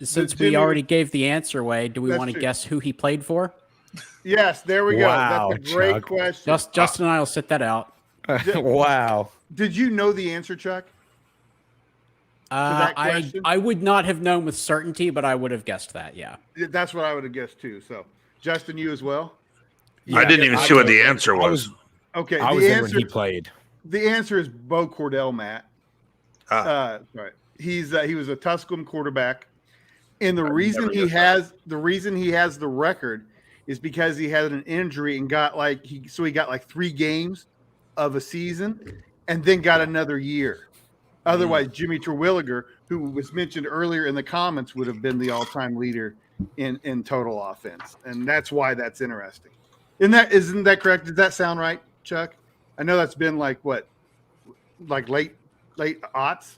since Jimmy- we already gave the answer away, do we That's want to true. guess who he played for? Yes, there we go. Wow, That's a great Chuck. question. Justin and I will sit that out. Wow. Did you know the answer, Chuck? that I question? I would not have known with certainty, but I would have guessed that. Yeah. That's what I would have guessed too. So, Justin, you as well? I didn't even see what the answer was. Okay. I the was there answer, when he played. The answer is Bo Cordell, Matt. Ah. Right. He was a Tusculum quarterback, and the reason he has the record is because he had an injury and got he got like 3 games of a season, and then got another year. Otherwise, Jimmy Terwilliger, who was mentioned earlier in the comments, would have been the all-time leader in total offense, and that's why that's interesting. Isn't that correct? Does that sound right, Chuck? I know that's been like what, like late aughts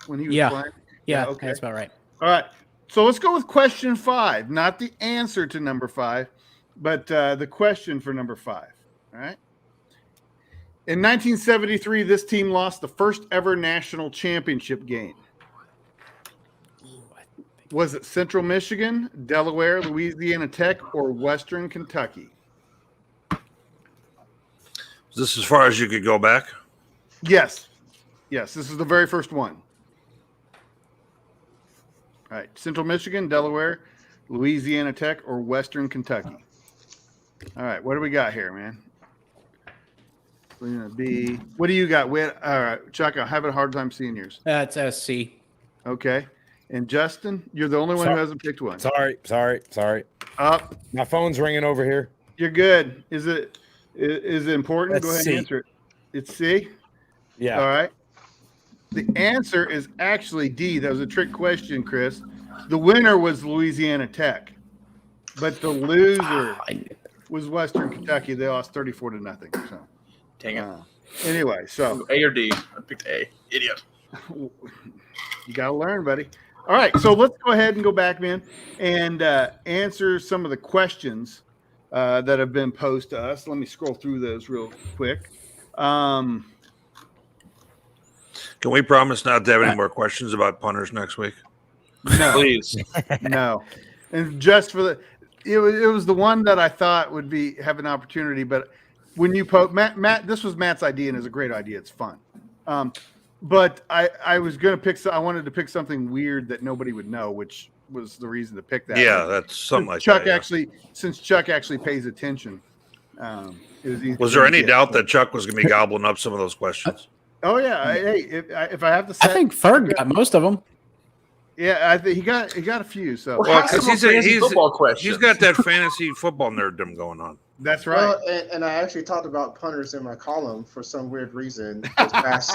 when he was playing. Yeah, okay, that's about right. All right. So let's go with question 5, not the answer to number 5, but the question for number 5. All right. In 1973, this team lost the first ever national championship game. Was it Central Michigan, Delaware, Louisiana Tech, or Western Kentucky? Is this as far as you could go back? Yes. Yes, this is the very first one. All right. Central Michigan, Delaware, Louisiana Tech, or Western Kentucky? All right. What do we got here, man? We're going to be – what do you got? All right. Chuck, I'm having a hard time seeing yours. It's SC. Okay. And Justin, you're the only one who hasn't picked one. Sorry. Up. My phone's ringing over here. You're good. Is it important? That's Go ahead C. and answer it. It's C? Yeah. All right. The answer is actually D. That was a trick question, Chris. The winner was Louisiana Tech, but the loser was Western Kentucky. They lost 34-0. So, Dang it. Anyway, so A or D? I picked A. Idiot. you got to learn, buddy. All right, so let's go ahead and go back, man, and answer some of the questions that have been posed to us. Let me scroll through those real quick. Can we promise not to have any more questions about punters next week? No, Please. no. And just for it was the one that I thought would have an opportunity, but when you Matt, this was Matt's idea, and it's a great idea. It's fun. But I was going to pick. I wanted to pick something weird that nobody would know, which was the reason to pick that. Yeah, that's something like Chuck that. Yeah. Since Chuck actually pays attention, it was easy. Was there any doubt that Chuck was going to be gobbling up some of those questions? Oh yeah. Hey, if I have to say, I think Ferg got most of them. Yeah, I think he got a few. So Well, because football questions. he's got that fantasy football nerddom going on. that's right. Well, and I actually talked about punters in my column for some weird reason this past.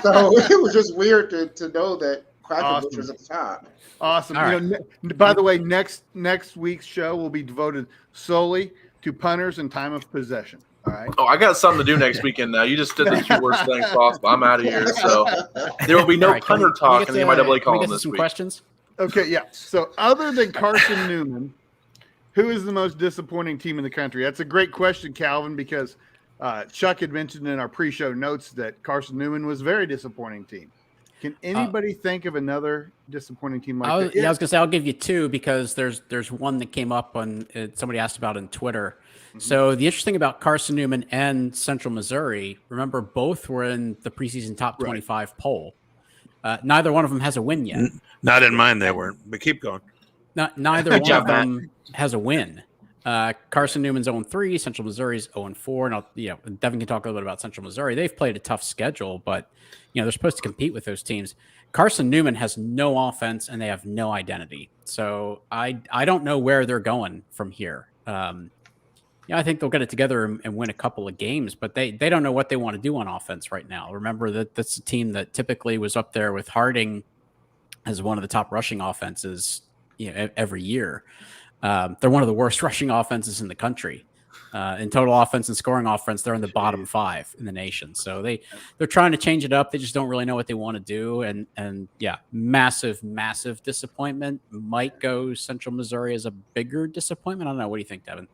So it was just weird to know that Quackenbush was at the top. Awesome. All You know, by the way, next week's show will be devoted solely to punters and time of possession. All right. Oh, I got something to do next weekend now. You just did the 2 worst things possible. I'm out of here. So there will be no All right, punter talk in the MIAA Can we column get to this some week. questions? Okay. Yeah. So other than Carson Newman, who is the most disappointing team in the country? That's a great question, Calvin, because Chuck had mentioned in our pre-show notes that Carson Newman was a very disappointing team. Can anybody think of another disappointing team like that? I was gonna say I'll give you 2 because there's one that came up on somebody asked about on Twitter. Mm-hmm. So the interesting about Carson Newman and Central Missouri, remember both were in the preseason top 25 poll. Neither one of them has a win yet. Not in mine, they weren't. But keep going. Neither one of them has a win. Carson Newman's 0-3, Central Missouri's 0-4, and Devin can talk a little bit about Central Missouri. They've played a tough schedule, but they're supposed to compete with those teams. Carson Newman has no offense and they have no identity. So I don't know where they're going from here. I think they'll get it together and win a couple of games, but they don't know what they want to do on offense right now. Remember that's a team that typically was up there with Harding as one of the top rushing offenses every year. They're one of the worst rushing offenses in the country. In total offense and scoring offense, they're in the bottom 5 in the nation. So they're trying to change it up. They just don't really know what they want to do. And massive disappointment. Might go Central Missouri as a bigger disappointment. I don't know. What do you think, Devin?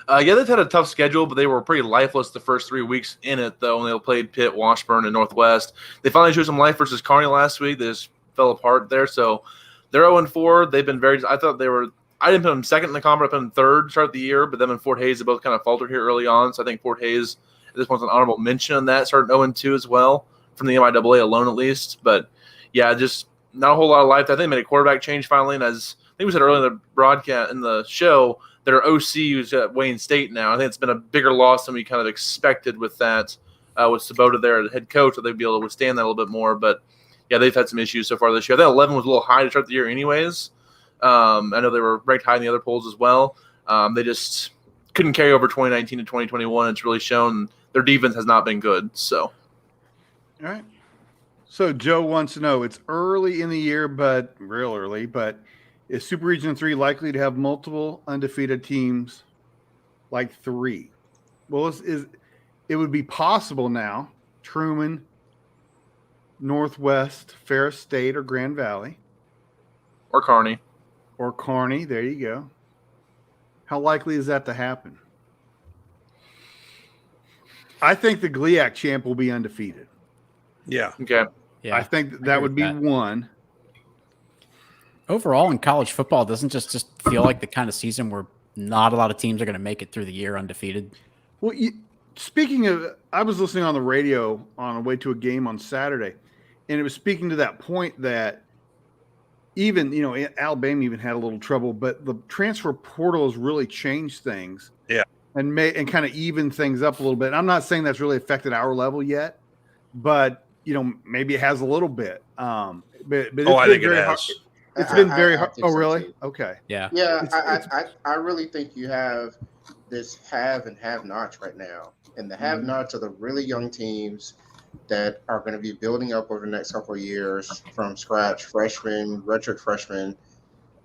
They've had a tough schedule, but they were pretty lifeless the first 3 weeks in it, though, when they played Pitt, Washburn, and Northwest. They finally showed some life versus Kearney last week. They just fell apart there. So they're 0-4. They've been I didn't put them second in the conference. I put them third to start the year, but them and Fort Hays have both kind of faltered here early on. So I think Fort Hays at this point's an honorable mention on that. Started 0-2 as well from the MIAA alone, at least. But yeah, just not a whole lot of life. I think they made a quarterback change finally, and as I think we said earlier in the broadcast in the show, their OC who's at Wayne State now. I think it's been a bigger loss than we kind of expected with that. With Sabota there as head coach, that they'd be able to withstand that a little bit more. But yeah, they've had some issues so far this year. I think 11 was a little high to start the year, anyways. I know they were ranked high in the other polls as well. They just couldn't carry over 2019 to 2021. It's really shown their defense has not been good. So, all right. So Joe wants to know, it's early in the year, but real early, but is Super Region 3 likely to have multiple undefeated teams like 3. Well, it would be possible now. Truman, Northwest, Ferris State, or Grand Valley. Or Kearney. Or Kearney. There you go. How likely is that to happen? I think the GLIAC champ will be undefeated. Yeah. Okay. Yeah, I think that would be one. Overall in college football, doesn't just feel like the kind of season where not a lot of teams are going to make it through the year undefeated. Well, speaking of, I was listening on the radio on the way to a game on Saturday, and it was speaking to that point that even, Alabama even had a little trouble, but the transfer portal has really changed things. Yeah. And kind of even things up a little bit. I'm not saying that's really affected our level yet, but maybe it has a little bit. But it's I think it hard. has. It's been very hard. think Oh, so, really? too. Okay. Yeah. Yeah, I really think you have this have and have-nots right now. And the have-nots are the really young teams that are going to be building up over the next couple of years from scratch, freshmen, redshirt freshmen.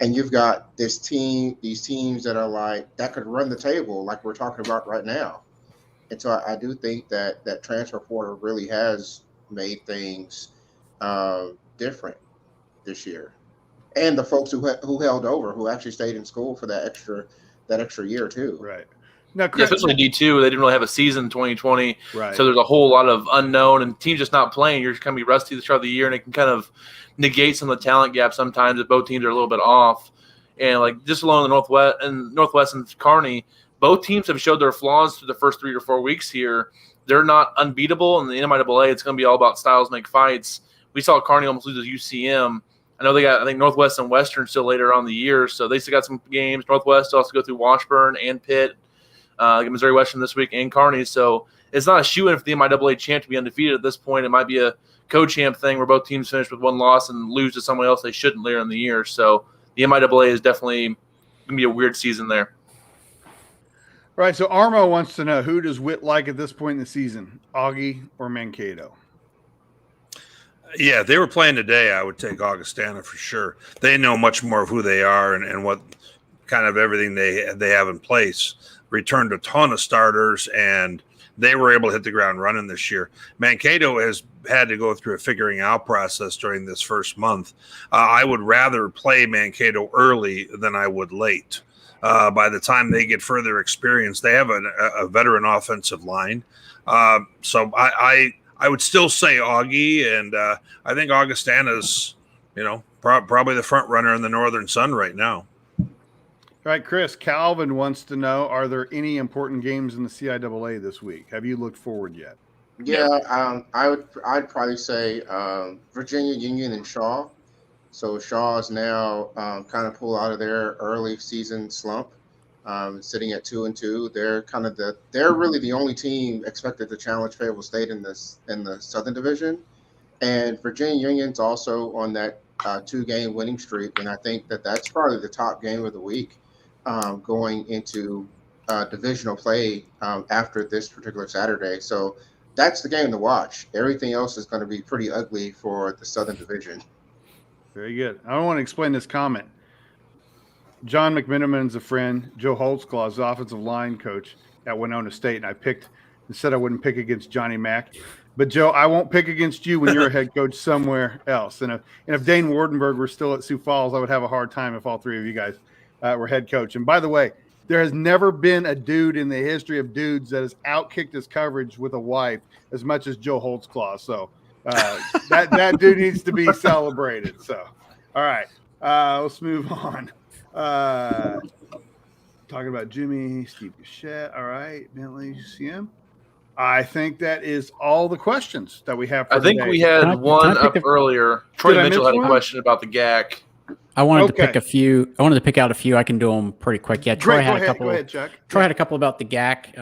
And you've got these teams that are that could run the table like we're talking about right now. And so I do think that transfer portal really has made things different this year. And the folks who held over, who actually stayed in school for that extra year too. Right. Now, Yeah, especially D2, they didn't really have a season in 2020. Right. So there's a whole lot of unknown, and teams just not playing. You're just going to be rusty at the start of the year, and it can kind of negate some of the talent gap sometimes if both teams are a little bit off. And just along the Northwest and Kearney, both teams have showed their flaws through the first 3 or 4 weeks here. They're not unbeatable. In the MIAA, it's going to be all about styles make fights. We saw Kearney almost lose to UCM. I know they got, I think, Northwest and Western still later on in the year, so they still got some games. Northwest also go through Washburn and Pitt, Missouri Western this week, and Kearney. So it's not a shoo-in for the MIAA champ to be undefeated at this point. It might be a co-champ thing where both teams finish with 1 loss and lose to someone else they shouldn't later in the year. So the MIAA is definitely going to be a weird season there. All right, so Armo wants to know, who does Witt like at this point in the season, Augie or Mankato? Yeah, if they were playing today, I would take Augustana for sure. They know much more of who they are and what kind of everything they have in place. Returned a ton of starters, and they were able to hit the ground running this year. Mankato has had to go through a figuring out process during this first month. I would rather play Mankato early than I would late. By the time they get further experience, they have a veteran offensive line. So I would still say Augie, and I think Augustana's, probably the front runner in the Northern Sun right now. All right, Chris, Calvin wants to know, are there any important games in the CIAA this week? Have you looked forward yet? Yeah, I'd probably say Virginia Union and Shaw. So Shaw is now kind of pulled out of their early season slump, sitting at 2-2. They're really the only team expected to challenge Fayetteville State in the Southern Division, and Virginia Union's also on that 2-game winning streak, and I think that's probably the top game of the week going into divisional play after this particular Saturday. So that's the game to watch. Everything else is going to be pretty ugly for the Southern Division. Very good. I don't want to explain this comment. John McMiniman's a friend. Joe Holtzclaw is the offensive line coach at Winona State, and I said I wouldn't pick against Johnny Mack. But, Joe, I won't pick against you when you're a head coach somewhere else. And if Dane Wardenberg were still at Sioux Falls, I would have a hard time if all 3 of you guys were head coach. And, by the way, there has never been a dude in the history of dudes that has outkicked his coverage with a wife as much as Joe Holtzclaw. So that dude needs to be celebrated. So, all right, let's move on. Talking about Jimmy, Steve Gachette. All right, Bentley, CM. I think that is all the questions that we have for today. We had one up earlier. Troy Mitchell had a question about the GAC. I wanted to pick a few. I wanted to pick out a few. I can do them pretty quick. Yeah, Troy had a couple. Go ahead, Chuck. Troy had a couple about the GAC.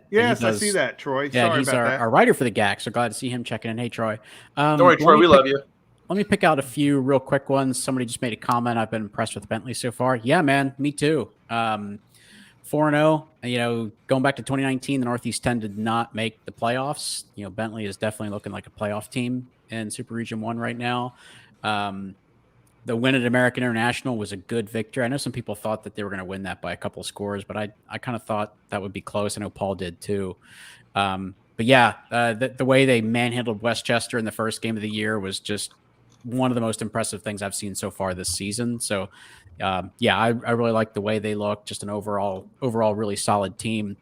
Yes, I see that, Troy. Yeah, Sorry he's about that. our writer for the GAC. So glad to see him checking in. Hey, Troy. Don't worry, Troy. We love you. Let me pick out a few real quick ones. Somebody just made a comment. I've been impressed with Bentley so far. Yeah, man, me too. 4-0. Going back to 2019, the Northeast 10 did not make the playoffs. Bentley is definitely looking like a playoff team in Super Region 1 right now. the win at American International was a good victory. I know some people thought that they were going to win that by a couple of scores, but I kind of thought that would be close. I know Paul did too. But yeah, the way they manhandled Westchester in the first game of the year was just one of the most impressive things I've seen so far this season. So yeah, I really like the way they look. Just an overall really solid team.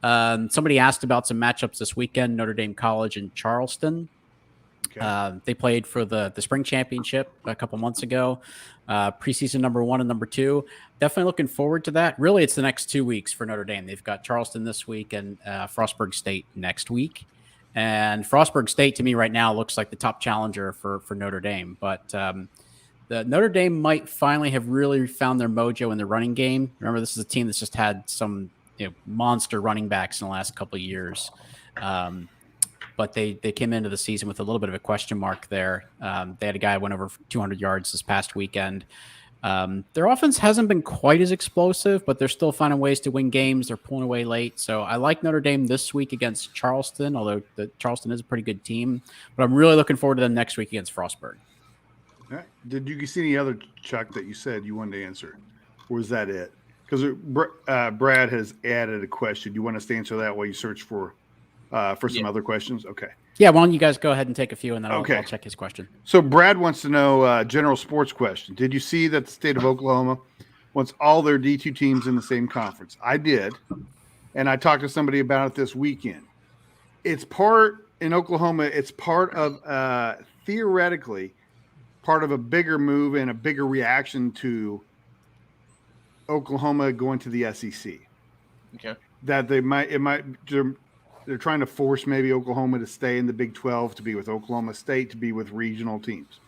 Somebody asked about some matchups this weekend, Notre Dame College and Charleston. Okay. They played for the spring championship a couple months ago, preseason number 1 and number 2. Definitely looking forward to that. Really, it's the next 2 weeks for Notre Dame. They've got Charleston this week and Frostburg State next week. And Frostburg State, to me right now, looks like the top challenger for Notre Dame. But the Notre Dame might finally have really found their mojo in the running game. Remember, this is a team that's just had some monster running backs in the last couple of years. But they came into the season with a little bit of a question mark there. They had a guy who went over 200 yards this past weekend. Their offense hasn't been quite as explosive, but they're still finding ways to win games. They're pulling away late. So I like Notre Dame this week against Charleston, although Charleston is a pretty good team. But I'm really looking forward to them next week against Frostburg. All right. Did you see any other, Chuck, that you said you wanted to answer? Or was that it? Because Brad has added a question. You want us to answer that while you search for some other questions? Okay. Yeah, why don't you guys go ahead and take a few, and then I'll check his question. So Brad wants to know general sports question. Did you see that the state of Oklahoma wants all their D2 teams in the same conference? I did, and I talked to somebody about it this weekend. It's part in Oklahoma. It's part of theoretically part of a bigger move and a bigger reaction to Oklahoma going to the SEC. Okay. That they're trying to force maybe Oklahoma to stay in the Big 12, to be with Oklahoma State, to be with regional teams.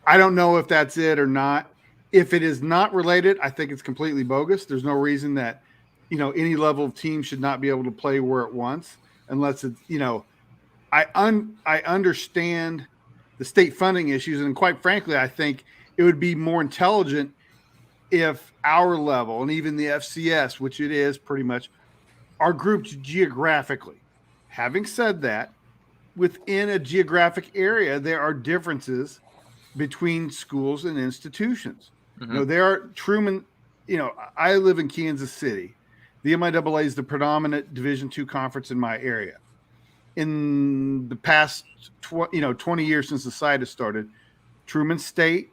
I don't know if that's it or not. If it is not related, I think it's completely bogus. There's no reason that, any level of team should not be able to play where it wants, unless it's, I understand the state funding issues. And quite frankly, I think it would be more intelligent if our level and even the FCS, which it is pretty much, are grouped geographically. Having said that, within a geographic area, there are differences between schools and institutions. Mm-hmm. There are Truman, I live in Kansas City. The MIAA is the predominant Division II conference in my area. In the past 20 years since the site has started, Truman State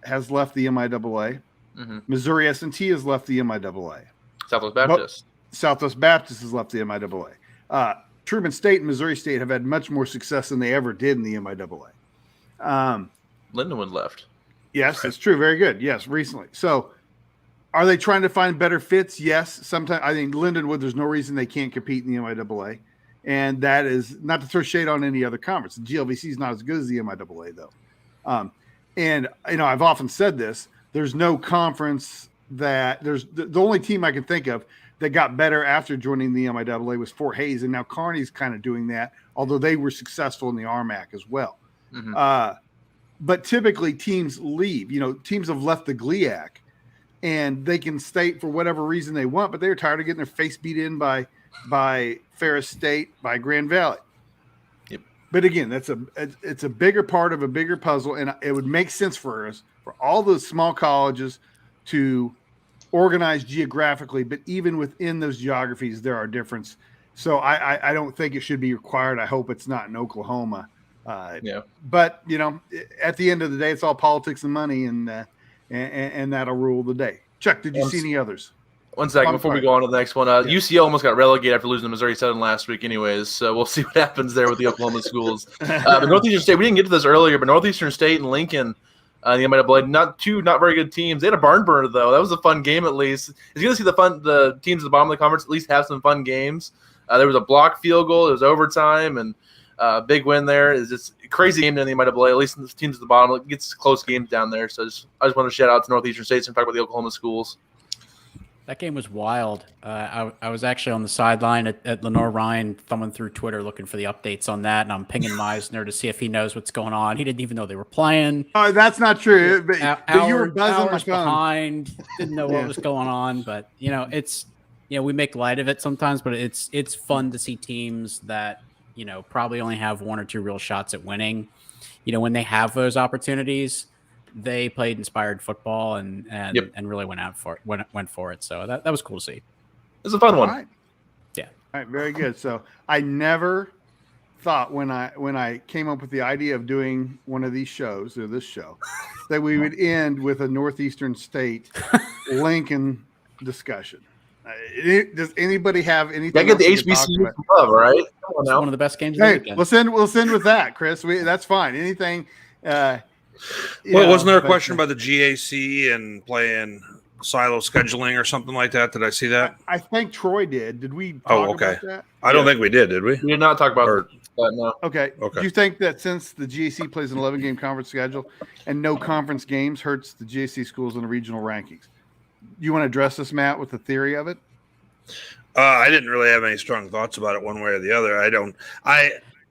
has left the MIAA. Mm-hmm. Missouri S&T has left the MIAA. Southwest Baptist has left the MIAA. Truman State and Missouri State have had much more success than they ever did in the MIAA. Lindenwood left. Yes, that's true. Very good. Yes, recently. So are they trying to find better fits? Yes. Sometimes I think Lindenwood, there's no reason they can't compete in the MIAA. And that is not to throw shade on any other conference. The GLVC is not as good as the MIAA, though. And I've often said this, there's no conference that there's the only team I can think of that got better after joining the MIAA was Fort Hays, and now Kearney's kind of doing that, although they were successful in the RMAC as well. Mm-hmm. But typically teams leave. Teams have left the GLIAC, and they can stay for whatever reason they want, but they're tired of getting their face beat in by Ferris State, by Grand Valley. Yep. But again, it's a bigger part of a bigger puzzle, and it would make sense for us, for all the small colleges, to organize geographically, but even within those geographies, there are differences. So I don't think it should be required. I hope it's not in Oklahoma. But at the end of the day, it's all politics and money, and that'll rule the day. Chuck, did you see any others? One second before we go on to the next one. UCL almost got relegated after losing to Missouri Southern last week anyways, so we'll see what happens there with the Oklahoma schools. But Northeastern State, we didn't get to this earlier, but Northeastern State and Lincoln, the MIAA, not very good teams. They had a barn burner, though. That was a fun game, at least. It's good to see the teams at the bottom of the conference at least have some fun games. There was a blocked field goal. It was overtime, and big win there. It's just a crazy game in the MIAA. At least the teams at the bottom, it gets close games down there. So I just want to shout out to Northeastern State and talk about the Oklahoma schools. That game was wild. I was actually on the sideline at Lenore Ryan, thumbing through Twitter looking for the updates on that, and I'm pinging Meisner to see if he knows what's going on. He didn't even know they were playing. Oh, that's not true. But you were buzzing hours behind, didn't know what was going on. But we make light of it sometimes, but it's fun to see teams that probably only have one or two real shots at winning. when they have those opportunities, they played inspired football and really went for it. So that was cool to see. It was a fun one. All right. Yeah. All right, very good. So I never thought when I came up with the idea of doing one of these shows or this show that we would end with a Northeastern State Lincoln discussion. Does anybody have anything? I get the HBCU love, right? Come on now. One of the best games. Hey, we'll send with that, Chris. That's fine. Anything. Wasn't there a question about the GAC and playing silo scheduling or something like that? Did I see that? I think Troy did. Did we talk about that? I don't think we did we? We did not talk about that, no. Okay. Do you think that since the GAC plays an 11-game conference schedule and no conference games hurts the GAC schools in the regional rankings? You want to address this, Matt, with the theory of it? I didn't really have any strong thoughts about it one way or the other.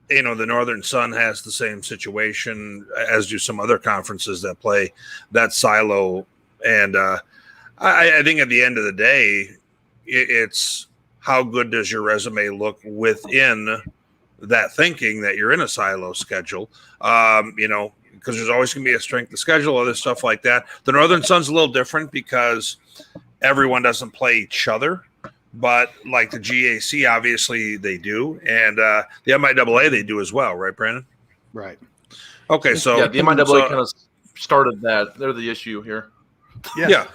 The Northern Sun has the same situation, as do some other conferences that play that silo. And I think at the end of the day, it's how good does your resume look within that thinking that you're in a silo schedule, because there's always going to be a strength of schedule, other stuff like that. The Northern Sun's a little different because everyone doesn't play each other. But like the GAC, obviously they do, and the MIAA they do as well, right, Brandon? Right. Okay, so yeah, the MIAA kind of started that. They're the issue here. Yeah.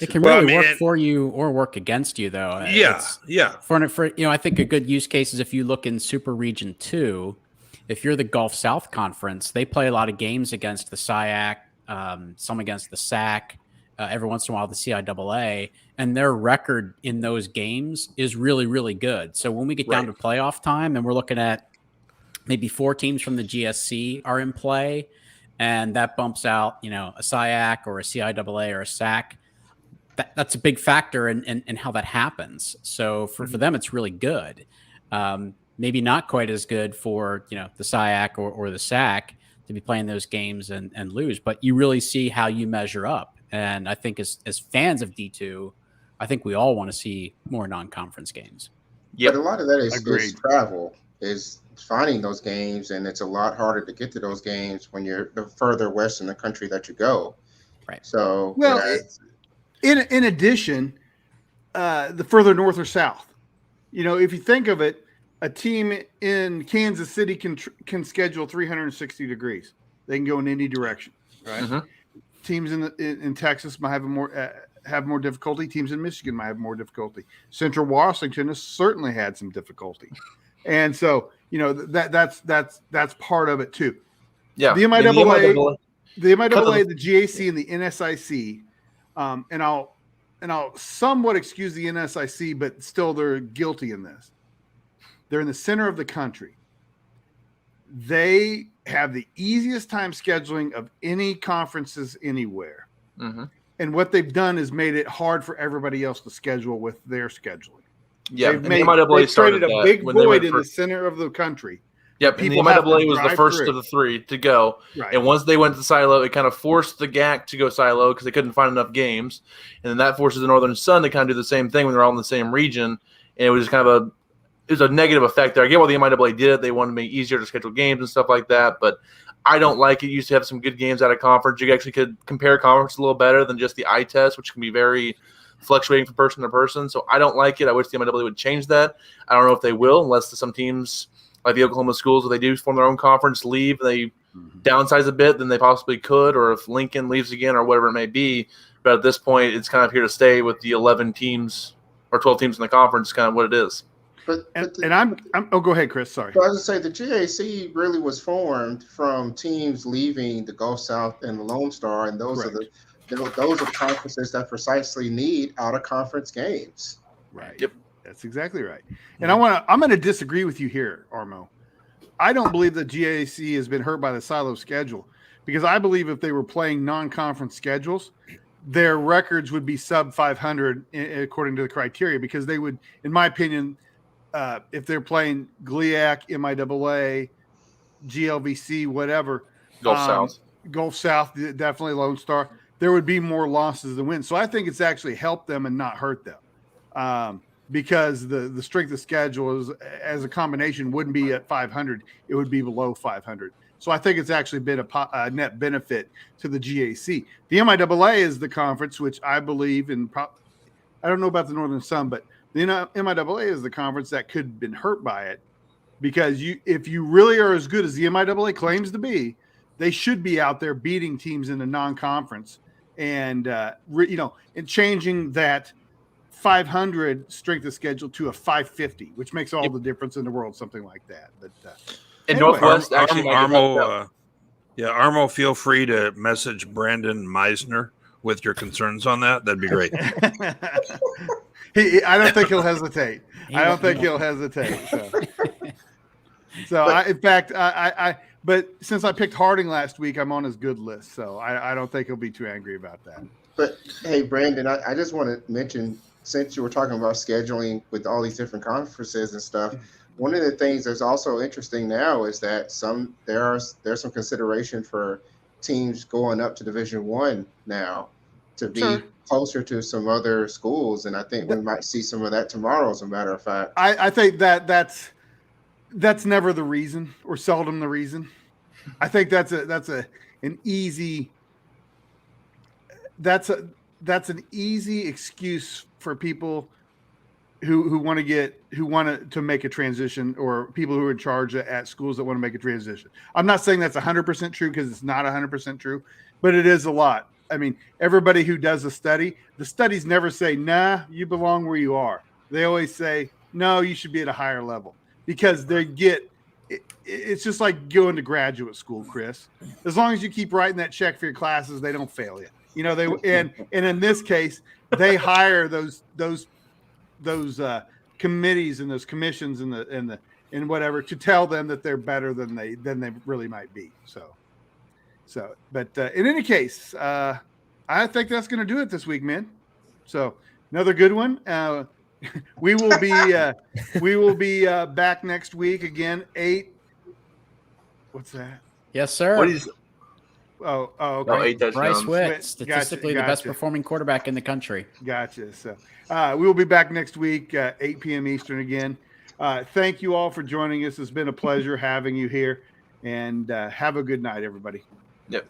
It can really work for you or work against you, though. Yeah. For I think a good use case is if you look in Super Region 2, if you're the Gulf South Conference, they play a lot of games against the SIAC, some against the SAC, every once in a while the CIAA, and their record in those games is really, really good. So when we get down to playoff time and we're looking at maybe 4 teams from the GSC are in play, and that bumps out, a SIAC or a CIAA or a SAC, that's a big factor in how that happens. So for them, it's really good. Maybe not quite as good for, the SIAC or the SAC to be playing those games and lose, but you really see how you measure up. And I think as fans of D2, I think we all want to see more non-conference games. Yeah, but a lot of that is travel, is finding those games, and it's a lot harder to get to those games when you're the further west in the country that you go. Right. So, in addition, the further north or south, if you think of it, a team in Kansas City can schedule 360 degrees. They can go in any direction, right? Mm-hmm. Teams in Texas might have more difficulty. Teams in Michigan might have more difficulty. Central Washington has certainly had some difficulty, and so that's part of it too. Yeah, the MIAA, the GAC, and the NSIC, and I'll somewhat excuse the NSIC, but still they're guilty in this. They're in the center of the country. They have the easiest time scheduling of any conferences anywhere. Mm-hmm. And what they've done is made it hard for everybody else to schedule with their scheduling. Yeah, they've created a big void in the center of the country. Yep, and the MIAA was the first of the 3 to go. Right. And once they went to silo, it kind of forced the GAC to go silo because they couldn't find enough games. And then that forces the Northern Sun to kind of do the same thing when they're all in the same region. And it was just kind of a negative effect there. I get why the MIAA did it. They wanted to make it easier to schedule games and stuff like that. But I don't like it. You used to have some good games out of conference. You actually could compare conference a little better than just the eye test, which can be very fluctuating from person to person. So I don't like it. I wish the MIAA would change that. I don't know if they will, unless some teams like the Oklahoma schools, where they do form their own conference, leave, they downsize a bit than they possibly could, or if Lincoln leaves again or whatever it may be. But at this point, it's kind of here to stay with the 11 teams or 12 teams in the conference, kind of what it is. Go ahead, Chris. Sorry. So I was going to say the GAC really was formed from teams leaving the Gulf South and the Lone Star, and those are conferences that precisely need out of conference games. Right. Yep. That's exactly right. And I'm going to disagree with you here, Armo. I don't believe that GAC has been hurt by the silo schedule, because I believe if they were playing non-conference schedules, their records would be sub 500 according to the criteria, because they would, in my opinion, if they're playing GLIAC, MIAA, GLVC, whatever, Gulf South, definitely Lone Star, there would be more losses than wins. So I think it's actually helped them and not hurt them, because the strength of schedule is, as a combination, wouldn't be at 500. It would be below 500. So I think it's actually been a net benefit to the GAC. The MIAA is the conference, which I believe I don't know about the Northern Sun, but the MIAA is the conference that could have been hurt by it, because if you really are as good as the MIAA claims to be, they should be out there beating teams in the non-conference and and changing that 500 strength of schedule to a 550, which makes all the difference in the world, something like that. But And anyway, Northwest actually Armo, feel free to message Brandon Meisner with your concerns on that. That'd be great. I don't think he'll hesitate. He'll hesitate. So in fact, but since I picked Harding last week, I'm on his good list. So I don't think he'll be too angry about that. But hey, Brandon, I just want to mention, since you were talking about scheduling with all these different conferences and stuff, one of the things that's also interesting now is that there's some consideration for teams going up to Division I now to be closer to some other schools, and I think we might see some of that tomorrow. As a matter of fact, I think that's never the reason, or seldom the reason. I think that's an easy excuse for people who want to make a transition, or people who are in charge at schools that want to make a transition. I'm not saying that's 100% true, because it's not 100% true, but it is a lot. I mean, everybody who does the studies never say, nah, you belong where you are. They always say, no, you should be at a higher level, because it's just like going to graduate school, Chris. As long as you keep writing that check for your classes, they don't fail you. And in this case, they hire those committees and those commissions and whatever to tell them that they're better than they really might be. But in any case, I think that's going to do it this week, man. So another good one. We will be back next week again. 8. What's that? Yes, sir. What is? Okay. No, 8 touchdowns. Bryce Witt, statistically the best Gotcha. performing quarterback in the country. Gotcha. So we will be back next week, 8 p.m. Eastern again. Thank you all for joining us. It's been a pleasure having you here, and have a good night, everybody. Yep.